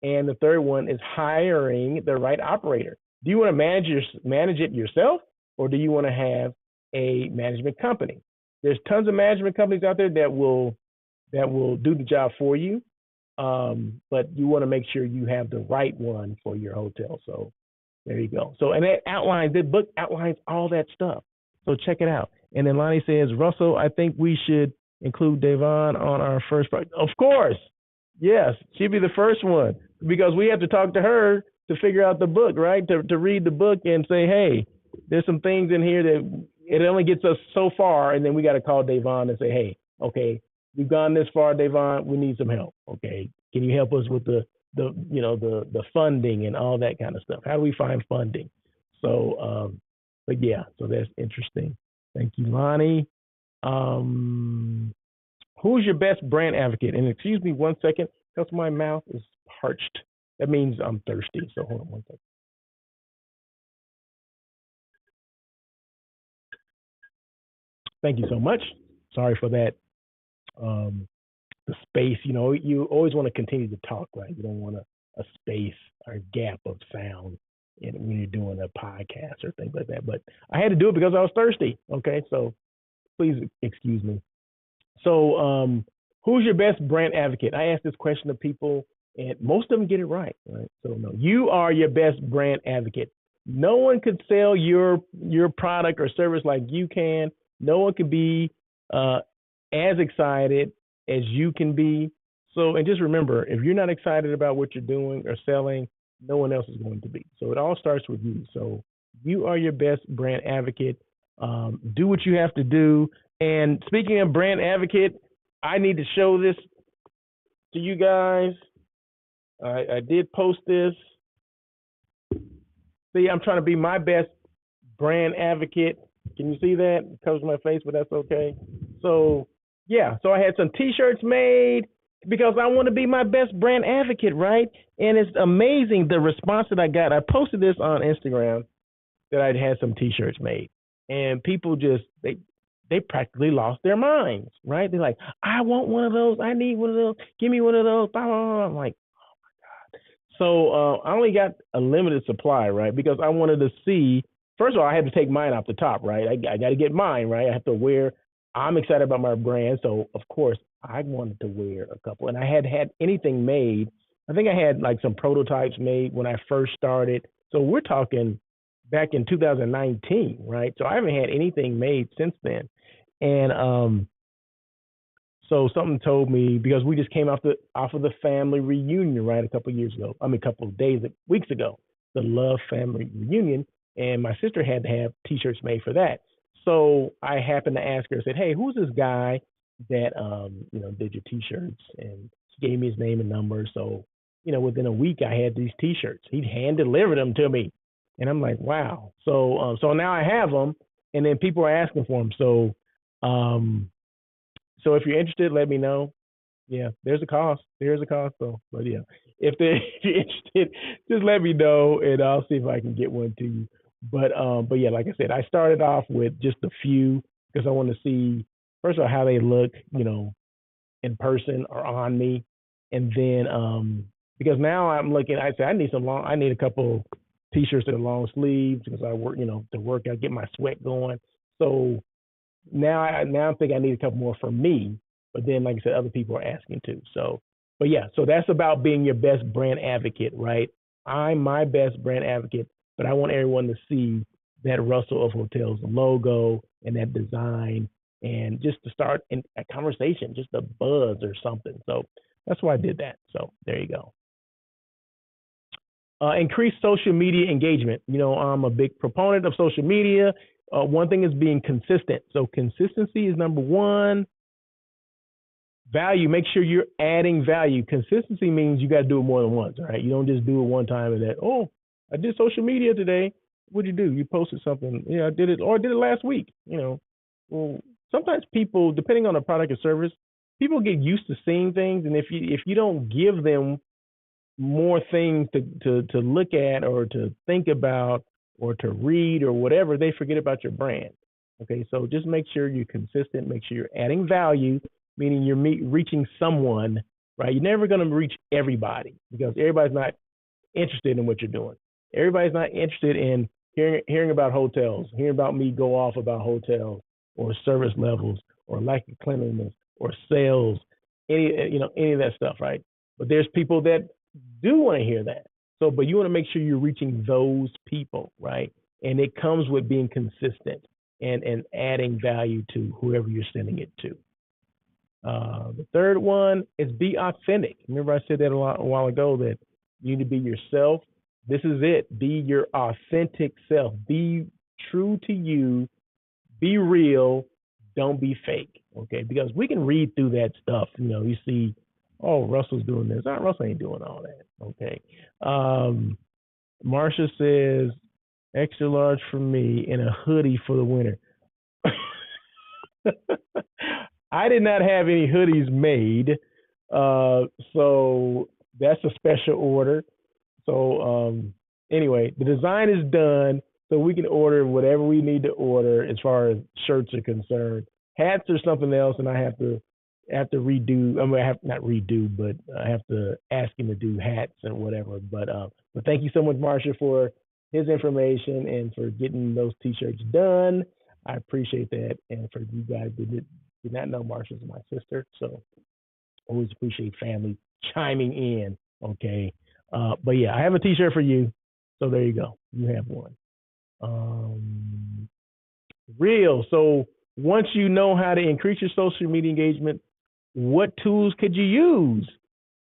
And the third one is hiring the right operator. Do you want to manage it yourself, or do you want to have a management company? There's tons of management companies out there that will do the job for you, but you want to make sure you have the right one for your hotel. So there you go. So, and the book outlines all that stuff. So check it out. And then Lonnie says, Russell, I think we should include Devon on our first project. Of course. Yes, she'd be the first one because we have to talk to her to figure out the book, right? To read the book and say, hey, there's some things in here that it only gets us so far. And then we got to call Devon and say, hey, okay, we've gone this far, Devon, we need some help. Okay. Can you help us with the funding and all that kind of stuff? How do we find funding? So, but yeah, so that's interesting. Thank you, Lonnie. Who's your best brand advocate? And excuse me 1 second, because my mouth is parched. That means I'm thirsty. So hold on 1 second. Thank you so much. Sorry for that. The space, you always want to continue to talk, right? You don't want a space or gap of sound when you're doing a podcast or things like that. But I had to do it because I was thirsty. Okay, so please excuse me. So, who's your best brand advocate? I asked this question to people, and most of them get it right. So, no, you are your best brand advocate. No one could sell your product or service like you can. No one could be as excited as you can be. So, and just remember, if you're not excited about what you're doing or selling, no one else is going to be. So it all starts with you. So you are your best brand advocate. Do what you have to do. And speaking of brand advocate, I need to show this to you guys. I did post this. See, I'm trying to be my best brand advocate. Can you see that? It covers my face, but that's okay. So, yeah. So I had some T-shirts made because I want to be my best brand advocate, right? And it's amazing the response that I got. I posted this on Instagram that I'd had some T-shirts made. And people just, they practically lost their minds, right? They're like, I want one of those. I need one of those. Give me one of those. Blah, blah, blah. I'm like, oh my God. So I only got a limited supply, right? Because I wanted to see, first of all, I had to take mine off the top, right? I got to get mine, right? I have to wear, I'm excited about my brand. So, of course, I wanted to wear a couple. And I had anything made. I think I had like some prototypes made when I first started. So we're talking back in 2019, right? So I haven't had anything made since then. And so something told me, because we just came off of the family reunion, right, a couple of weeks ago, the Love Family Reunion, and my sister had to have T-shirts made for that. So I happened to ask her, I said, hey, who's this guy that did your T-shirts? And she gave me his name and number. So within a week, I had these T-shirts. He'd hand deliver them to me, and I'm like, wow. So now I have them, and then people are asking for them. So if you're interested, let me know. Yeah, there's a cost. There's a cost though. But yeah, if you're interested, just let me know and I'll see if I can get one to you. But yeah, like I said, I started off with just a few because I want to see first of all how they look, in person or on me, and then because now I'm looking. I said I need I need a couple t-shirts that are long sleeves because I work, to work out, get my sweat going. So now I think I need a couple more for me, but then like I said, other people are asking too. So, but yeah, so that's about being your best brand advocate, right? I'm my best brand advocate, but I want everyone to see that Russell of Hotels logo and that design, and just to start a conversation, just a buzz or something. So that's why I did that. So there you go. Increase social media engagement. I'm a big proponent of social media. One thing is being consistent. So consistency is number one. Value, make sure you're adding value. Consistency means you got to do it more than once, all right? You don't just do it one time and that, oh, I did social media today. What'd you do? You posted something. Yeah, I did it, or I did it last week. Well, sometimes people, depending on the product or service, people get used to seeing things, and if you don't give them more things to look at or to think about or to read or whatever, they forget about your brand. Okay, so just make sure you're consistent, make sure you're adding value, meaning you're reaching someone, right? You're never going to reach everybody because everybody's not interested in what you're doing. Everybody's not interested in hearing about hotels, hearing about me go off about hotels or service levels or lack of cleanliness or sales, any of that stuff, right? But there's people that do want to hear that. So, but you want to make sure you're reaching those people, right? And it comes with being consistent and adding value to whoever you're sending it to. The third one is be authentic. Remember I said that a while ago that you need to be yourself. This is it. Be your authentic self. Be true to you. Be real. Don't be fake. Okay? Because we can read through that stuff. You see, oh, Russell's doing this. Oh, Russell ain't doing all that. Okay. Marsha says, extra large for me and a hoodie for the winter. I did not have any hoodies made. So that's a special order. So anyway, the design is done. So we can order whatever we need to order as far as shirts are concerned. Hats are something else, and I have to redo. I have not redo, but I have to ask him to do hats and whatever. But thank you so much, Marsha, for his information and for getting those T-shirts done. I appreciate that, and for you guys that did not know, Marsha's my sister, so always appreciate family chiming in. Okay, but yeah, I have a T-shirt for you, so there you go. You have one. Real. So once you know how to increase your social media engagement, what tools could you use?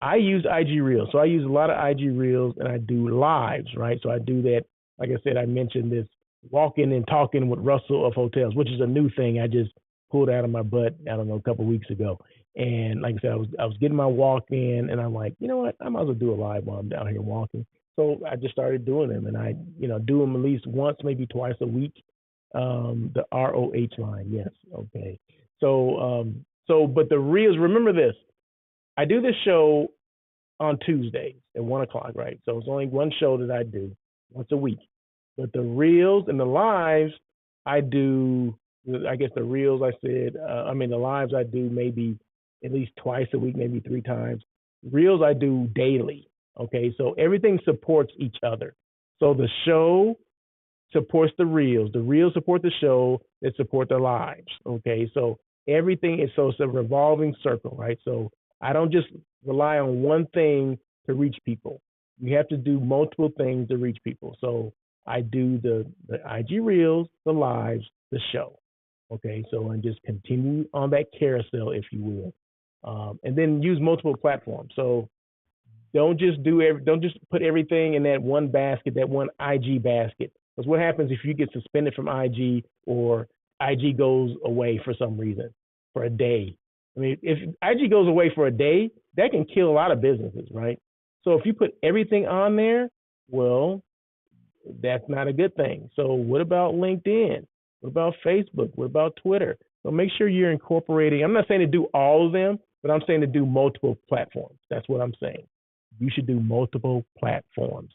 I use IG Reels. So I use a lot of IG Reels, and I do lives, right? So I do that. Like I said, I mentioned this walking and talking with Russell of Hotels, which is a new thing I just pulled out of my butt, I don't know, a couple of weeks ago. And like I said, I was getting my walk in, and I'm like, you know what? I might as well do a live while I'm down here walking. So I just started doing them, and I, do them at least once, maybe twice a week. The ROH line, yes, okay. But the Reels, remember this, I do this show on Tuesdays at 1:00, right? So it's only one show that I do once a week. But the Reels and the lives, I do, I guess the Reels I said, the lives I do maybe at least twice a week, maybe 3 times. Reels I do daily, okay? So everything supports each other. So the show supports the Reels support the show, that support the lives, okay? So everything is, so it's a revolving circle, right? So I don't just rely on one thing to reach people. You have to do multiple things to reach people. So I do the IG Reels, the lives, the show. Okay, so and just continue on that carousel, if you will, and then use multiple platforms. So don't just put everything in that one basket, that one IG basket. Because what happens if you get suspended from IG or IG goes away for some reason for a day? I mean, if IG goes away for a day, that can kill a lot of businesses, right? So if you put everything on there, well, that's not a good thing. So what about LinkedIn? What about Facebook? What about Twitter? So make sure you're incorporating. I'm not saying to do all of them, but I'm saying to do multiple platforms. That's what I'm saying. You should do multiple platforms.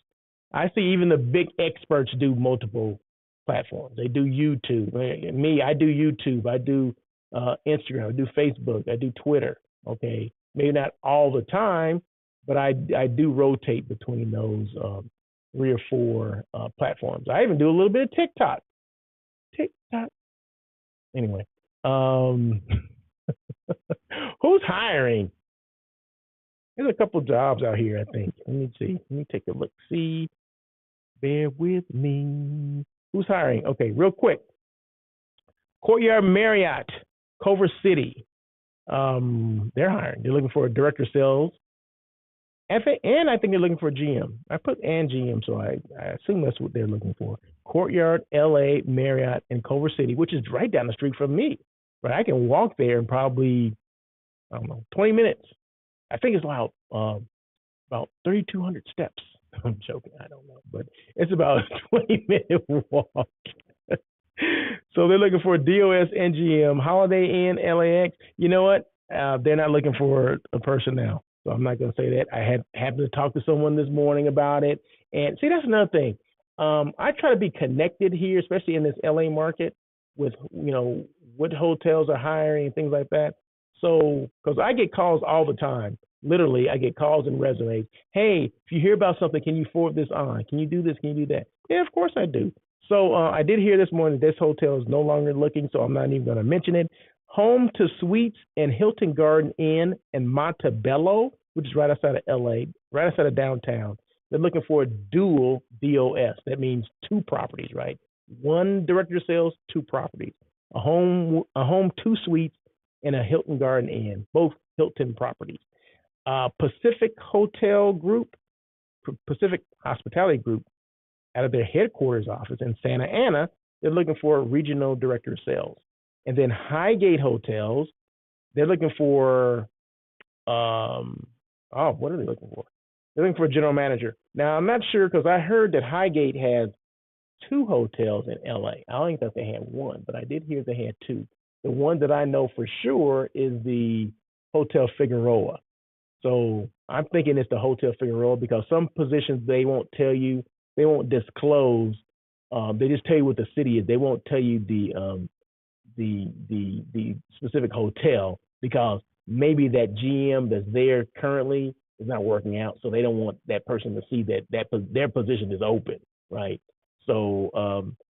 I see even the big experts do multiple platforms. They do YouTube. Me, I do YouTube. I do Instagram. I do Facebook. I do Twitter. Okay, maybe not all the time, but I do rotate between those 3 or 4 platforms. I even do a little bit of TikTok. TikTok. Anyway, who's hiring? There's a couple jobs out here, I think. Let me see. Let me take a look. See, bear with me. Who's hiring? Okay, real quick. Courtyard Marriott, Culver City. They're hiring. They're looking for a director of sales. And I think they're looking for a GM. I put and GM, so I assume that's what they're looking for. Courtyard, LA, Marriott, and Culver City, which is right down the street from me. Right, I can walk there in probably, I don't know, 20 minutes. I think it's about 3,200 steps. I'm joking, I don't know, but it's about a 20-minute walk. So they're looking for a DOS and GM, Holiday Inn, LAX. You know what? They're not looking for a personnel. So I'm not going to say that. I happened to talk to someone this morning about it. And see, that's another thing. I try to be connected here, especially in this LA market with, what hotels are hiring and things like that. So, because I get calls all the time. Literally, I get calls and resumes. Hey, if you hear about something, can you forward this on? Can you do this? Can you do that? Yeah, of course I do. So I did hear this morning that this hotel is no longer looking, so I'm not even going to mention it. Home to Suites and Hilton Garden Inn in Montebello, which is right outside of LA, right outside of downtown. They're looking for a dual DOS. That means 2 properties, right? 1 director of sales, 2 properties. A home, 2 suites, and a Hilton Garden Inn, both Hilton properties. Pacific Hospitality Group, out of their headquarters office in Santa Ana, they're looking for a regional director of sales. And then Highgate Hotels, they're looking for, what are they looking for? They're looking for a general manager. Now, I'm not sure because I heard that Highgate has 2 hotels in LA. I don't think they had 1, but I did hear they had 2. The one that I know for sure is the Hotel Figueroa. So I'm thinking it's the Hotel Figueroa because some positions they won't tell you, they won't disclose. They just tell you what the city is. They won't tell you the specific hotel because maybe that GM that's there currently is not working out, so they don't want that person to see that their position is open, right? So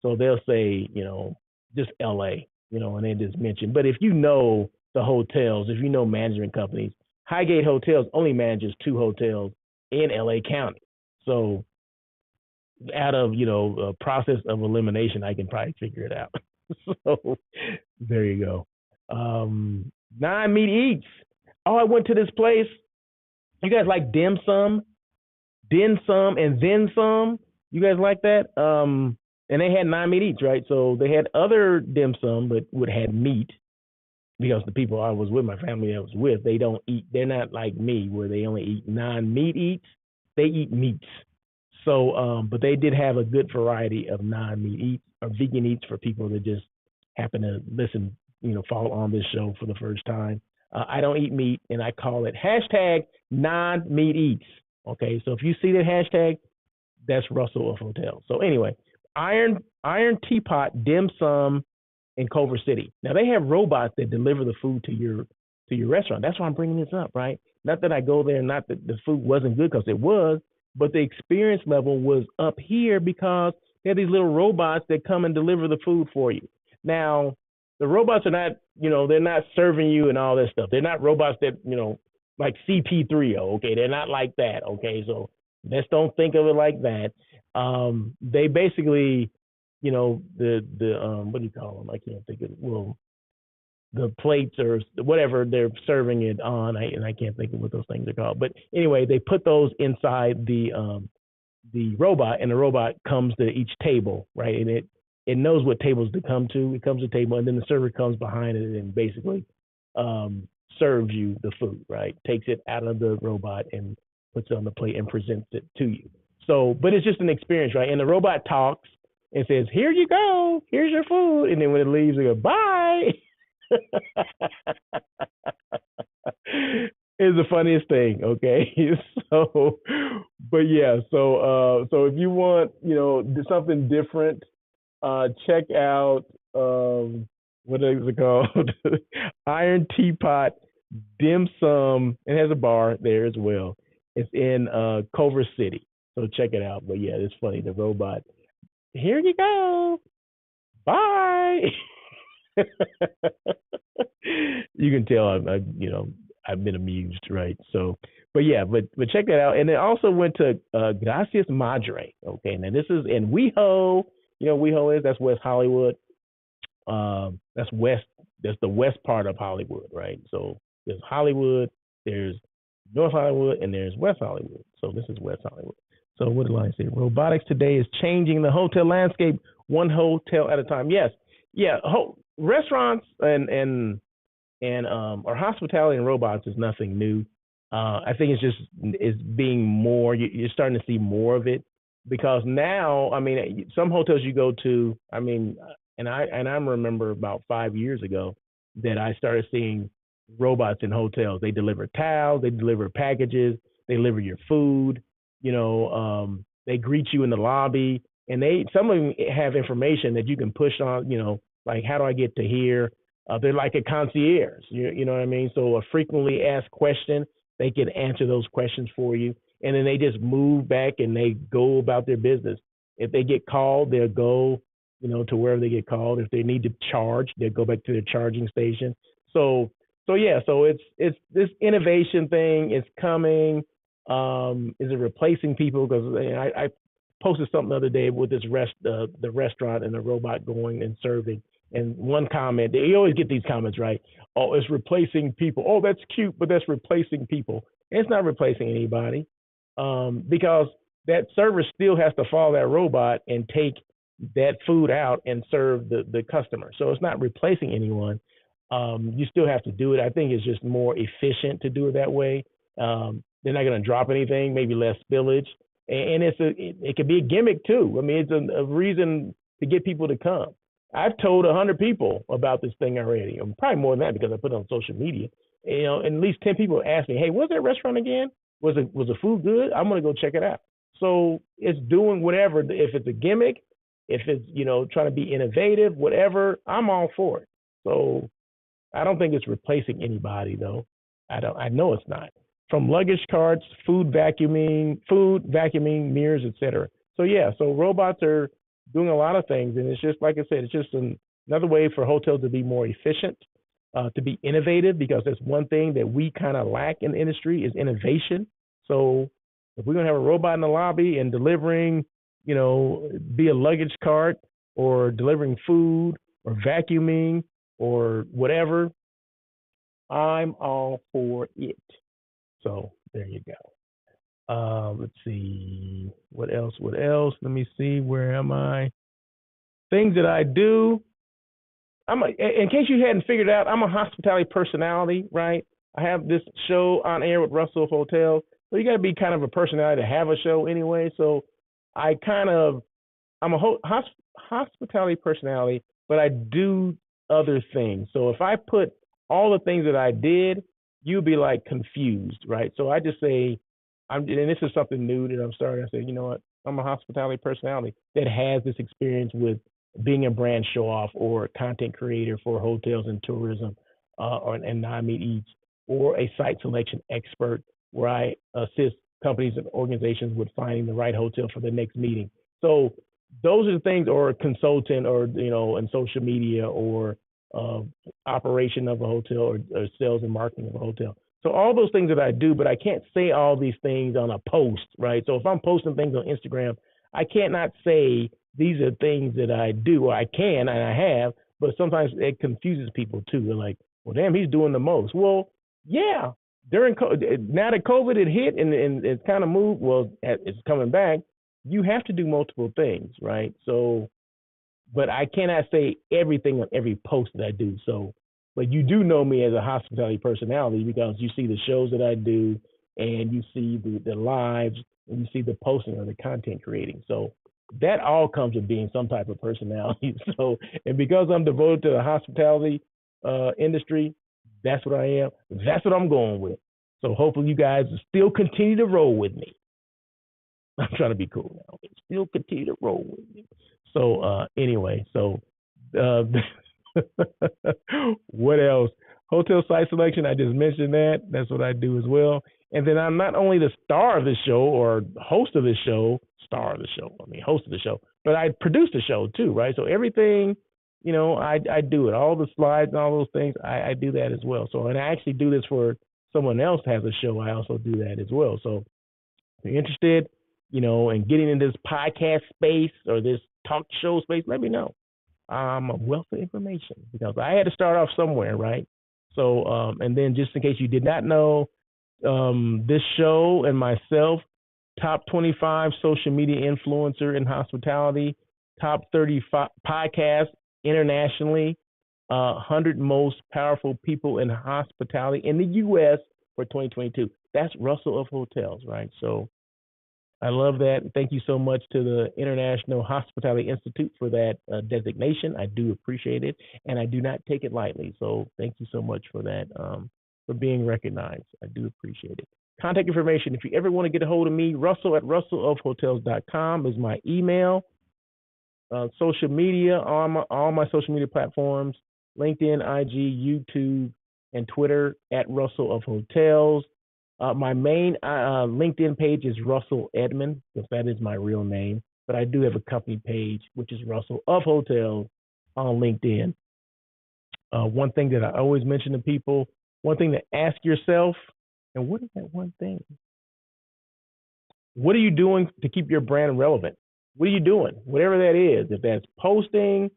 so they'll say, just LA, and they just mention. But if you know the hotels, if you know management companies, Highgate Hotels only manages 2 hotels in LA County. So out of, a process of elimination, I can probably figure it out. So there you go. Non-meat eats. Oh, I went to this place. You guys like dim sum, and then some? You guys like that? And they had non-meat eats, right? So they had other dim sum, but would had meat because the people I was with, my family I was with, they don't eat. They're not like me where they only eat non-meat eats. They eat meats. So, but they did have a good variety of non-meat eats or vegan eats for people that just happen to listen, follow on this show for the first time. I don't eat meat, and I call it hashtag non-meat eats. Okay, so if you see that hashtag, that's Russell of Hotel. So anyway, Iron Teapot Dim Sum in Culver City. Now they have robots that deliver the food to your restaurant. That's why I'm bringing this up, right? Not that I go there, not that the food wasn't good because it was, but the experience level was up here because they have these little robots that come and deliver the food for you. Now, the robots are not, they're not serving you and all that stuff. They're not robots that, like CP3O, okay? They're not like that, okay? So let's don't think of it like that. They basically, the what do you call them? I can't think of it. Well, the plates or whatever they're serving it on, and I can't think of what those things are called. But anyway, they put those inside the robot, and the robot comes to each table, right? And it knows what tables to come to. It comes to the table, and then the server comes behind it and basically serves you the food, right? Takes it out of the robot and puts it on the plate and presents it to you. So, but it's just an experience, right? And the robot talks and says, "Here you go, here's your food," and then when it leaves, it goes, "Bye." It's the funniest thing, okay? So, but yeah, so if you want, something different, check out what is it called? Iron Teapot Dim Sum. It has a bar there as well. It's in Culver City, so check it out. But yeah, it's funny. The robot. Here you go. Bye. You can tell I've been amused, right? So, but yeah, but check that out. And it also went to Gracias Madre. Okay, now this is in WeHo. You know what WeHo is? That's West Hollywood. That's west. That's the west part of Hollywood, right? So there's Hollywood, there's North Hollywood, and there's West Hollywood. So this is West Hollywood. So what did I say? Robotics today is changing the hotel landscape, one hotel at a time. Yes, yeah. Restaurants and or hospitality and robots is nothing new. I think it's being more. You're starting to see more of it because now, I mean, some hotels you go to, I mean, and I remember about 5 years ago that I started seeing robots in hotels. They deliver towels, they deliver packages, they deliver your food. They greet you in the lobby, and some of them have information that you can push on. Like how do I get to here? They're like a concierge. You know what I mean? So a frequently asked question, they can answer those questions for you, and then they just move back and they go about their business. If they get called, they'll go, to wherever they get called. If they need to charge, they'll go back to their charging station. So yeah, so it's this innovation thing. It's coming. Is it replacing people? Because I posted something the other day with this the restaurant and the robot going and serving. And one comment, you always get these comments, right? Oh, it's replacing people. Oh, that's cute, but that's replacing people. And it's not replacing anybody because that server still has to follow that robot and take that food out and serve the customer. So it's not replacing anyone. You still have to do it. I think it's just more efficient to do it that way. They're not going to drop anything, maybe less spillage. And it could be a gimmick too. I mean, it's a reason to get people to come. I've told 100 people about this thing already, probably more than that because I put it on social media. And at least 10 people asked me, "Hey, what's that restaurant again? Was the food good? I'm gonna go check it out." So it's doing whatever. If it's a gimmick, if it's trying to be innovative, whatever, I'm all for it. So I don't think it's replacing anybody though. I know it's not. From luggage carts, food vacuuming, mirrors, etc. So yeah, so robots are doing a lot of things, and it's just like I said, it's just another way for hotels to be more efficient, to be innovative, because that's one thing that we kind of lack in the industry is innovation. So if we're gonna have a robot in the lobby and delivering, be a luggage cart or delivering food or vacuuming or whatever, I'm all for it. So there you go. Let's see. What else? Let me see. Where am I? Things that I do. In case you hadn't figured out, I'm a hospitality personality, right? I have this show on air with Russell Hotels. So you got to be kind of a personality to have a show anyway. So I'm a hospitality personality, but I do other things. So if I put all the things that I did, you'd be like confused, right? So I just say, and this is something new that I'm starting. I say, you know what? I'm a hospitality personality that has this experience with being a brand show off or content creator for hotels and tourism, and non-meat eats, or a site selection expert where I assist companies and organizations with finding the right hotel for the next meeting. So those are the things, or a consultant, or in social media, or operation of a hotel, or sales and marketing of a hotel. So all those things that I do, but I can't say all these things on a post, right? So if I'm posting things on Instagram, I can't not say these are things that I do, or I can, and I have, but sometimes it confuses people too. They're like, well, damn, he's doing the most. Well, yeah, now that COVID had hit and it's kind of moved, well, it's coming back, you have to do multiple things, right? So, but I cannot say everything on every post that I do. So, but you do know me as a hospitality personality because you see the shows that I do, and you see the lives, and you see the posting or the content creating. So that all comes with being some type of personality. So, and because I'm devoted to the hospitality industry, that's what I am. That's what I'm going with. So hopefully you guys still continue to roll with me. I'm trying to be cool now. Still continue to roll with me. So anyway, so uh, what else? Hotel site selection. I just mentioned that. That's what I do as well. And then I'm not only the star of the show or host of the show, host of the show, but I produce the show too, right? So everything, I do it. All the slides and all those things, I do that as well. So, and I actually do this for someone else has a show. I also do that as well. So if you're interested, in getting in this podcast space or this talk show space, let me know. I'm a wealth of information because I had to start off somewhere, right? So, and then just in case you did not know, this show and myself, top 25 social media influencer in hospitality, top 30 podcasts internationally, 100 most powerful people in hospitality in the U.S. for 2022. That's Russell of Hotels, right? So I love that. Thank you so much to the International Hospitality Institute for that designation. I do appreciate it, and I do not take it lightly. So thank you so much for that, for being recognized. I do appreciate it. Contact information, if you ever want to get a hold of me, Russell at russellofhotels.com is my email. Social media, all my social media platforms, LinkedIn, IG, YouTube, and Twitter at Russell of Hotels. My main LinkedIn page is Russell Edmond, because that is my real name. But I do have a company page, which is Russell of Hotels on LinkedIn. One thing that I always mention to people, one thing to ask yourself, and what is that one thing? What are you doing to keep your brand relevant? What are you doing? Whatever that is, if that's posting,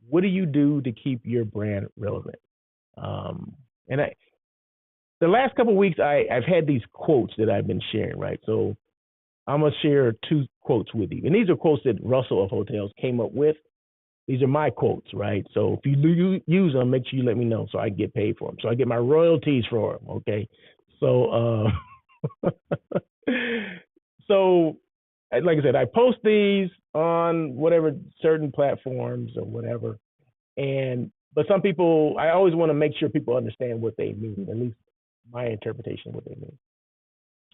what do you do to keep your brand relevant? The last couple of weeks, I've had these quotes that I've been sharing, right? So I'm going to share 2 quotes with you. And these are quotes that Russell of Hotels came up with. These are my quotes, right? So if you do use them, make sure you let me know so I get paid for them. So I get my royalties for them, okay? So, so like I said, I post these on whatever certain platforms or whatever. But some people, I always want to make sure people understand what they mean, at least my interpretation of what they mean.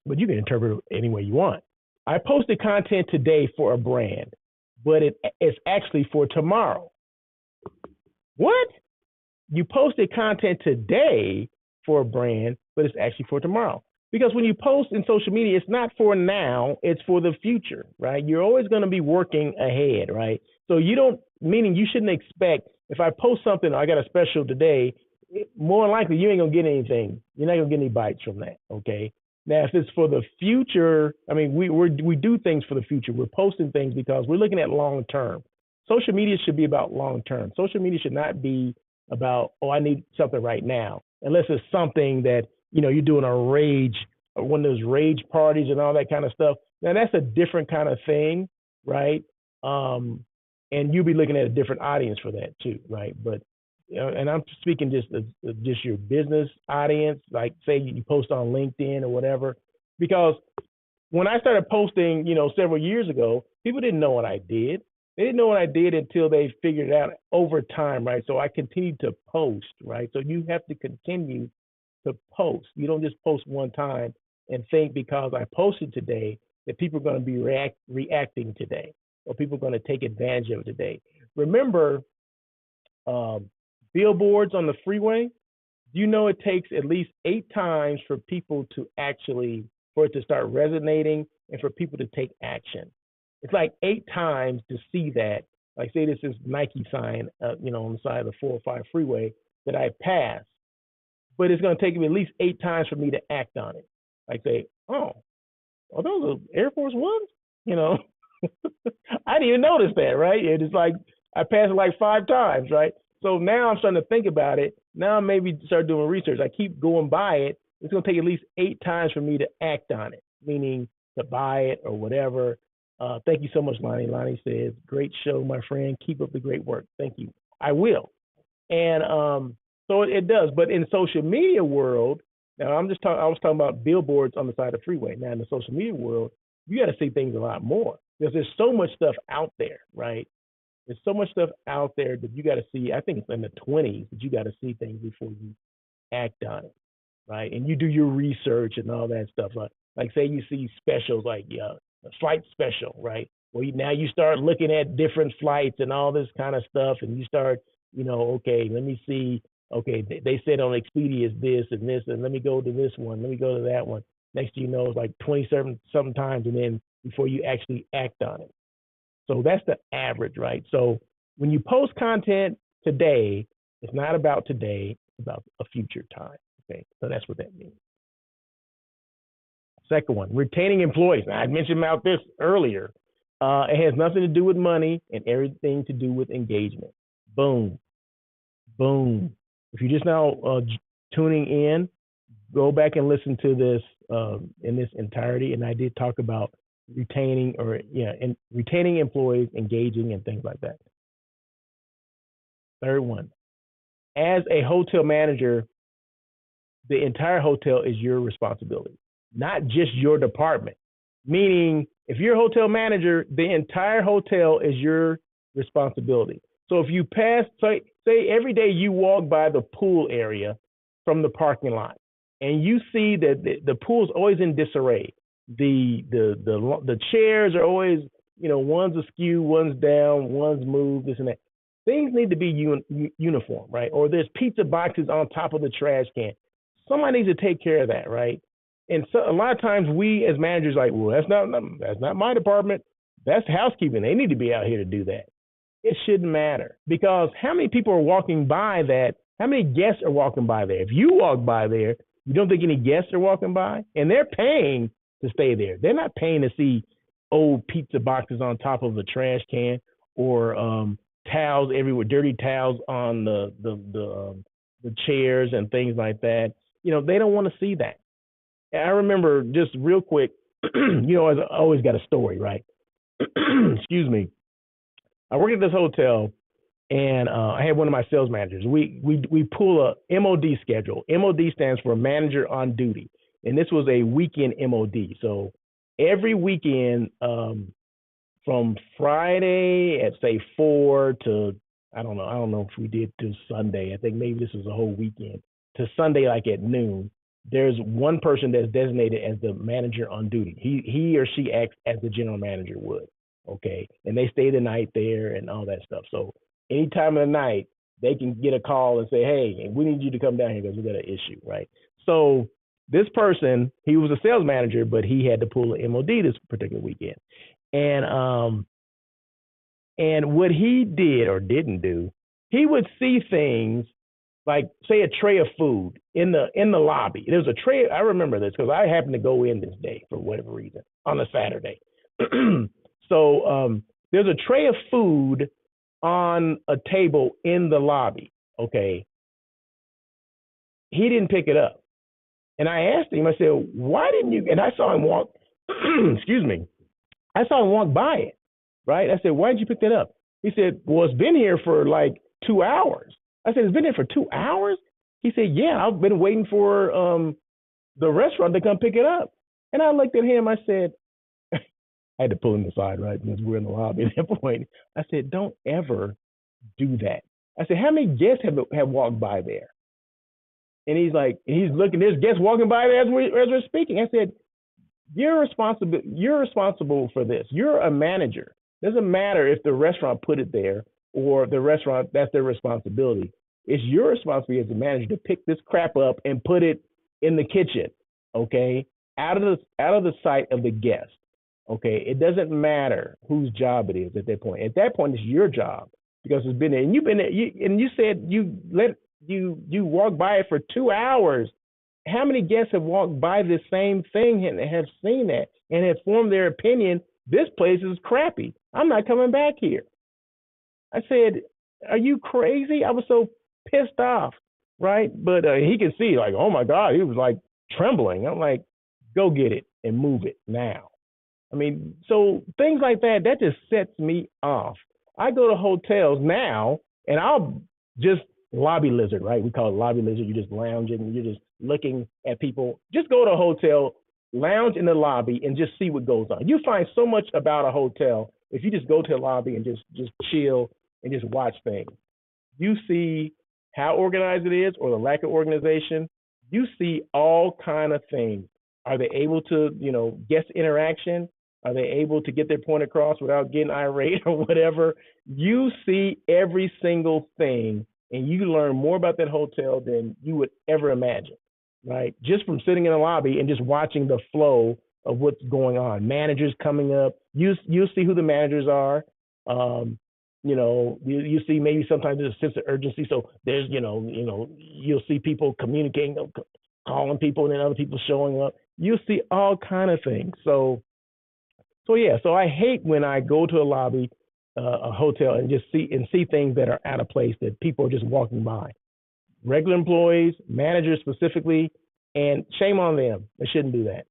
But you can interpret it any way you want. I posted content today for a brand, but it's actually for tomorrow. What? You posted content today for a brand, but it's actually for tomorrow. Because when you post in social media, it's not for now, it's for the future, right? You're always going to be working ahead, right? So meaning you shouldn't expect, if I post something, I got a special today, more likely you ain't going to get anything. You're not going to get any bites from that, okay? Now, if it's for the future, I mean, we do things for the future. We're posting things because we're looking at long term. Social media should be about long term. Social media should not be about, I need something right now, unless it's something that, you're doing a rage, one of those rage parties and all that kind of stuff. Now, that's a different kind of thing, right? And you'll be looking at a different audience for that too, right? But and I'm speaking just your business audience, like say you post on LinkedIn or whatever, because when I started posting, several years ago, people didn't know what I did. They didn't know what I did until they figured it out over time, right? So I continued to post, right? So you have to continue to post. You don't just post one time and think because I posted today that people are going to be reacting today or people are going to take advantage of it today. Remember, billboards on the freeway, it takes at least 8 times for people to for it to start resonating and for people to take action. It's like 8 times to see that. Like say this is Nike sign, on the side of the 405 freeway that I passed, but it's going to take me at least 8 times for me to act on it. Like say, are those Air Force Ones? I didn't even notice that, right? It's like I passed it like 5 times, right? So now I'm starting to think about it. Now maybe start doing research. I keep going by it. It's going to take at least 8 times for me to act on it, meaning to buy it or whatever. Thank you so much, Lonnie. Lonnie says, great show, my friend. Keep up the great work. Thank you. I will. And so it does. But in social media world, Now I was talking about billboards on the side of the freeway. Now in the social media world, you got to see things a lot more because there's so much stuff out there, right? There's so much stuff out there that you got to see. I think it's in the 20s that you got to see things before you act on it, right? And you do your research and all that stuff. Like say you see specials like a flight special, right? Well, now you start looking at different flights and all this kind of stuff, and you start, okay, let me see. Okay, they said on Expedia is this and this, and let me go to this one, let me go to that one. Next thing you know, it's like 27 sometimes, and then before you actually act on it. So that's the average, right? So when you post content today, it's not about today, it's about a future time. Okay, so that's what that means. Second one, retaining employees. Now, I mentioned about this earlier. It has nothing to do with money and everything to do with engagement. Boom, boom. If you're just now tuning in, go back and listen to this in this entirety. And I did talk about retaining retaining employees, engaging, and things like that. Third one, as a hotel manager, the entire hotel is your responsibility, not just your department. Meaning, if you're a hotel manager, the entire hotel is your responsibility. So if you pass, say every day you walk by the pool area from the parking lot, and you see that the pool's always in disarray. The chairs are always, one's askew, one's down, one's moved, this and that. Things need to be uniform, right? Or there's pizza boxes on top of the trash can. Somebody needs to take care of that, right? And so a lot of times we as managers like, well, that's not my department. That's housekeeping. They need to be out here to do that. It shouldn't matter, because how many people are walking by that? How many guests are walking by there? If you walk by there, you don't think any guests are walking by? And they're paying to stay there. They're not paying to see old pizza boxes on top of a trash can, or towels everywhere, dirty towels on the chairs and things like that. They don't want to see that. And I remember, just real quick, I always got a story, right? Excuse me. I worked at this hotel, and I had one of my sales managers. We pull a MOD schedule. MOD stands for Manager on Duty, and this was a weekend MOD. So every weekend, from Friday at say 4 to I don't know if we did to Sunday. I think maybe this was a whole weekend to Sunday, like at noon. There's one person that's designated as the manager on duty. He or she acts as the general manager would. Okay, and they stay the night there and all that stuff. So any time of the night, they can get a call and say, hey, we need you to come down here because we got an issue, right? So this person, he was a sales manager, but he had to pull an MOD this particular weekend. And what he did or didn't do, he would see things like, say, a tray of food in the lobby. There was a tray. I remember this because I happened to go in this day for whatever reason on a Saturday. So there's a tray of food on a table in the lobby. Okay. He didn't pick it up. And I asked him, I said, why didn't you? And I saw him walk, excuse me. I saw him walk by it, right? I said, why did you pick that up? He said, well, it's been here for like 2 hours. I said, it's been here for 2 hours? He said, yeah, I've been waiting for the restaurant to come pick it up. And I looked at him, I said, I had to pull him aside, right? Because we're in the lobby at that point. I said, don't ever do that. I said, how many guests have walked by there? And he's looking, there's guests walking by there as we're speaking. I said, you're responsible for this. You're a manager. Doesn't matter if the restaurant put it there or the restaurant, that's their responsibility. It's your responsibility as a manager to pick this crap up and put it in the kitchen, okay? Out of the sight of the guest. Okay, it doesn't matter whose job it is at that point. At that point, it's your job because it's been there, and you've been there. You said you walked by it for 2 hours. How many guests have walked by this same thing and have seen that and have formed their opinion? This place is crappy. I'm not coming back here. I said, are you crazy? I was so pissed off, right? But he could see, like, oh my God, he was like trembling. I'm like, go get it and move it now. I mean, so things like that just sets me off. I go to hotels now and I'll just lobby lizard, right? We call it lobby lizard. You're just lounging, you're just looking at people. Just go to a hotel, lounge in the lobby, and just see what goes on. You find so much about a hotel if you just go to the lobby and just chill and just watch things. You see how organized it is or the lack of organization. You see all kind of things. Are they able to, guest interaction? Are they able to get their point across without getting irate or whatever? You see every single thing, and you learn more about that hotel than you would ever imagine, right? Just from sitting in the lobby and just watching the flow of what's going on. Managers coming up, you see who the managers are. You see maybe sometimes there's a sense of urgency. So there's, you'll see people communicating, calling people, and then other people showing up. You'll see all kind of things. So I hate when I go to a lobby, a hotel, and just see things that are out of place, that people are just walking by. Regular employees, managers specifically, and shame on them. They shouldn't do that.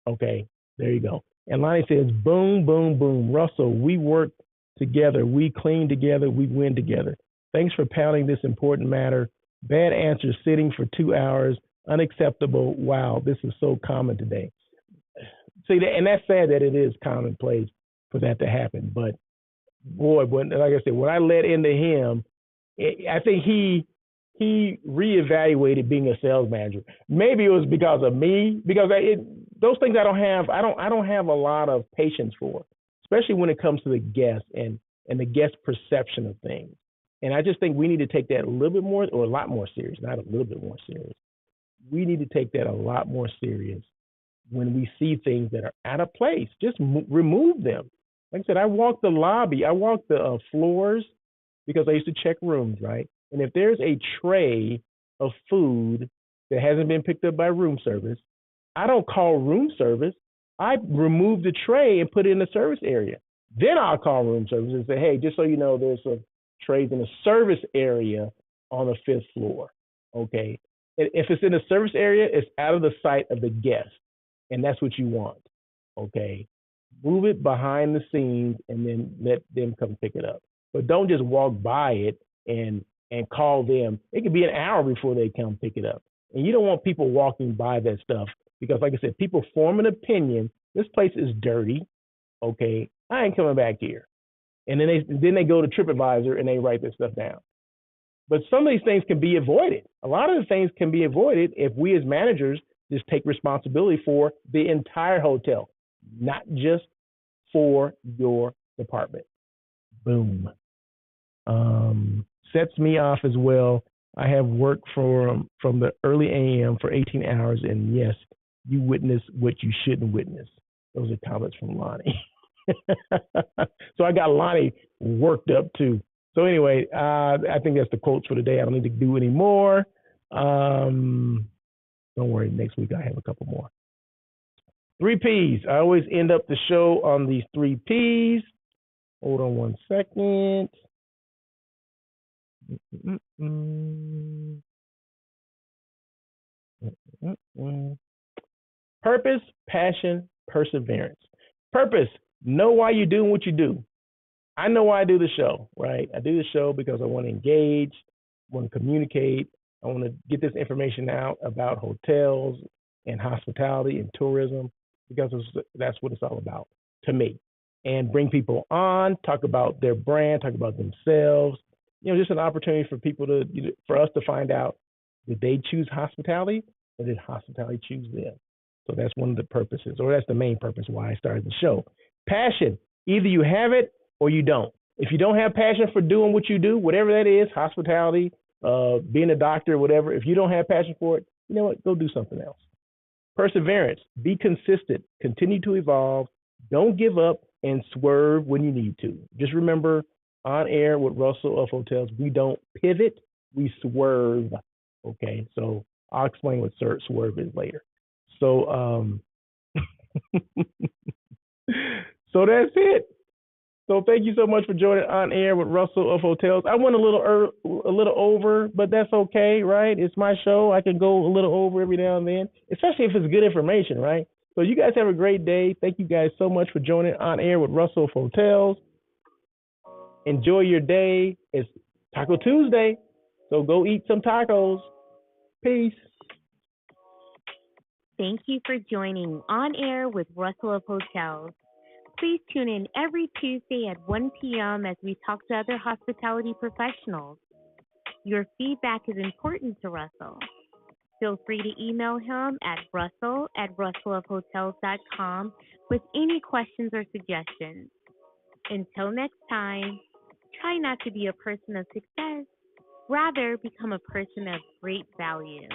Okay, there you go. And Lonnie says, boom, boom, boom. Russell, we work together. We clean together. We win together. Thanks for pounding this important matter. Bad answer, sitting for 2 hours. Unacceptable. Wow, this is so common today. See, and that's sad that it is commonplace for that to happen. But boy, like I said, when I let into him, I think he reevaluated being a sales manager. Maybe it was because of me, because those things I don't have a lot of patience for, especially when it comes to the guest and the guest perception of things. And I just think we need to take that a little bit more, or a lot more serious, not a little bit more serious. We need to take that a lot more serious when we see things that are out of place. Just remove them. Like I said, I walk the lobby, I walk the floors, because I used to check rooms, right? And if there's a tray of food that hasn't been picked up by room service, I don't call room service. I remove the tray and put it in the service area. Then I'll call room service and say, hey, just so you know, there's some trays in the service area on the 5th floor. Okay. And if it's in the service area, it's out of the sight of the guest. And that's what you want. Okay. Move it behind the scenes and then let them come pick it up. But don't just walk by it and call them. It could be an hour before they come pick it up. And you don't want people walking by that stuff, because like I said, people form an opinion. This place is dirty. Okay. I ain't coming back here. And then they go to TripAdvisor and they write this stuff down. But some of these things can be avoided. A lot of the things can be avoided if we as managers just take responsibility for the entire hotel, not just for your department. Boom. Sets me off as well. I have worked from the early AM for 18 hours, and yes, you witness what you shouldn't witness. Those are comments from Lonnie. So I got Lonnie worked up too. So anyway, I think that's the quotes for today. I don't need to do any more. Don't worry, next week I have a couple more. 3 Ps. I always end up the show on these 3 Ps. Hold on one second. Purpose, passion, perseverance. Purpose, know why you're doing what you do. I know why I do the show, right? I do the show because I want to engage, want to communicate. I want to get this information out about hotels and hospitality and tourism, because that's what it's all about to me. And bring people on, talk about their brand, talk about themselves. Just an opportunity for people for us to find out, did they choose hospitality or did hospitality choose them? So that's one of the purposes, or that's the main purpose why I started the show. Passion, either you have it or you don't. If you don't have passion for doing what you do, whatever that is, hospitality, being a doctor, whatever, if you don't have passion for it, you know what, go do something else. Perseverance, be consistent, continue to evolve, don't give up, and swerve when you need to. Just remember, on air with Russell of Hotels, we don't pivot, we swerve. Okay, so I'll explain what swerve is later. So, so that's it. So thank you so much for joining On Air with Russell of Hotels. I went a little over, but that's okay, right? It's my show. I can go a little over every now and then, especially if it's good information, right? So you guys have a great day. Thank you guys so much for joining On Air with Russell of Hotels. Enjoy your day. It's Taco Tuesday. So go eat some tacos. Peace. Thank you for joining On Air with Russell of Hotels. Please tune in every Tuesday at 1 p.m. as we talk to other hospitality professionals. Your feedback is important to Russell. Feel free to email him at russell@russellofhotels.com with any questions or suggestions. Until next time, try not to be a person of success. Rather, become a person of great value.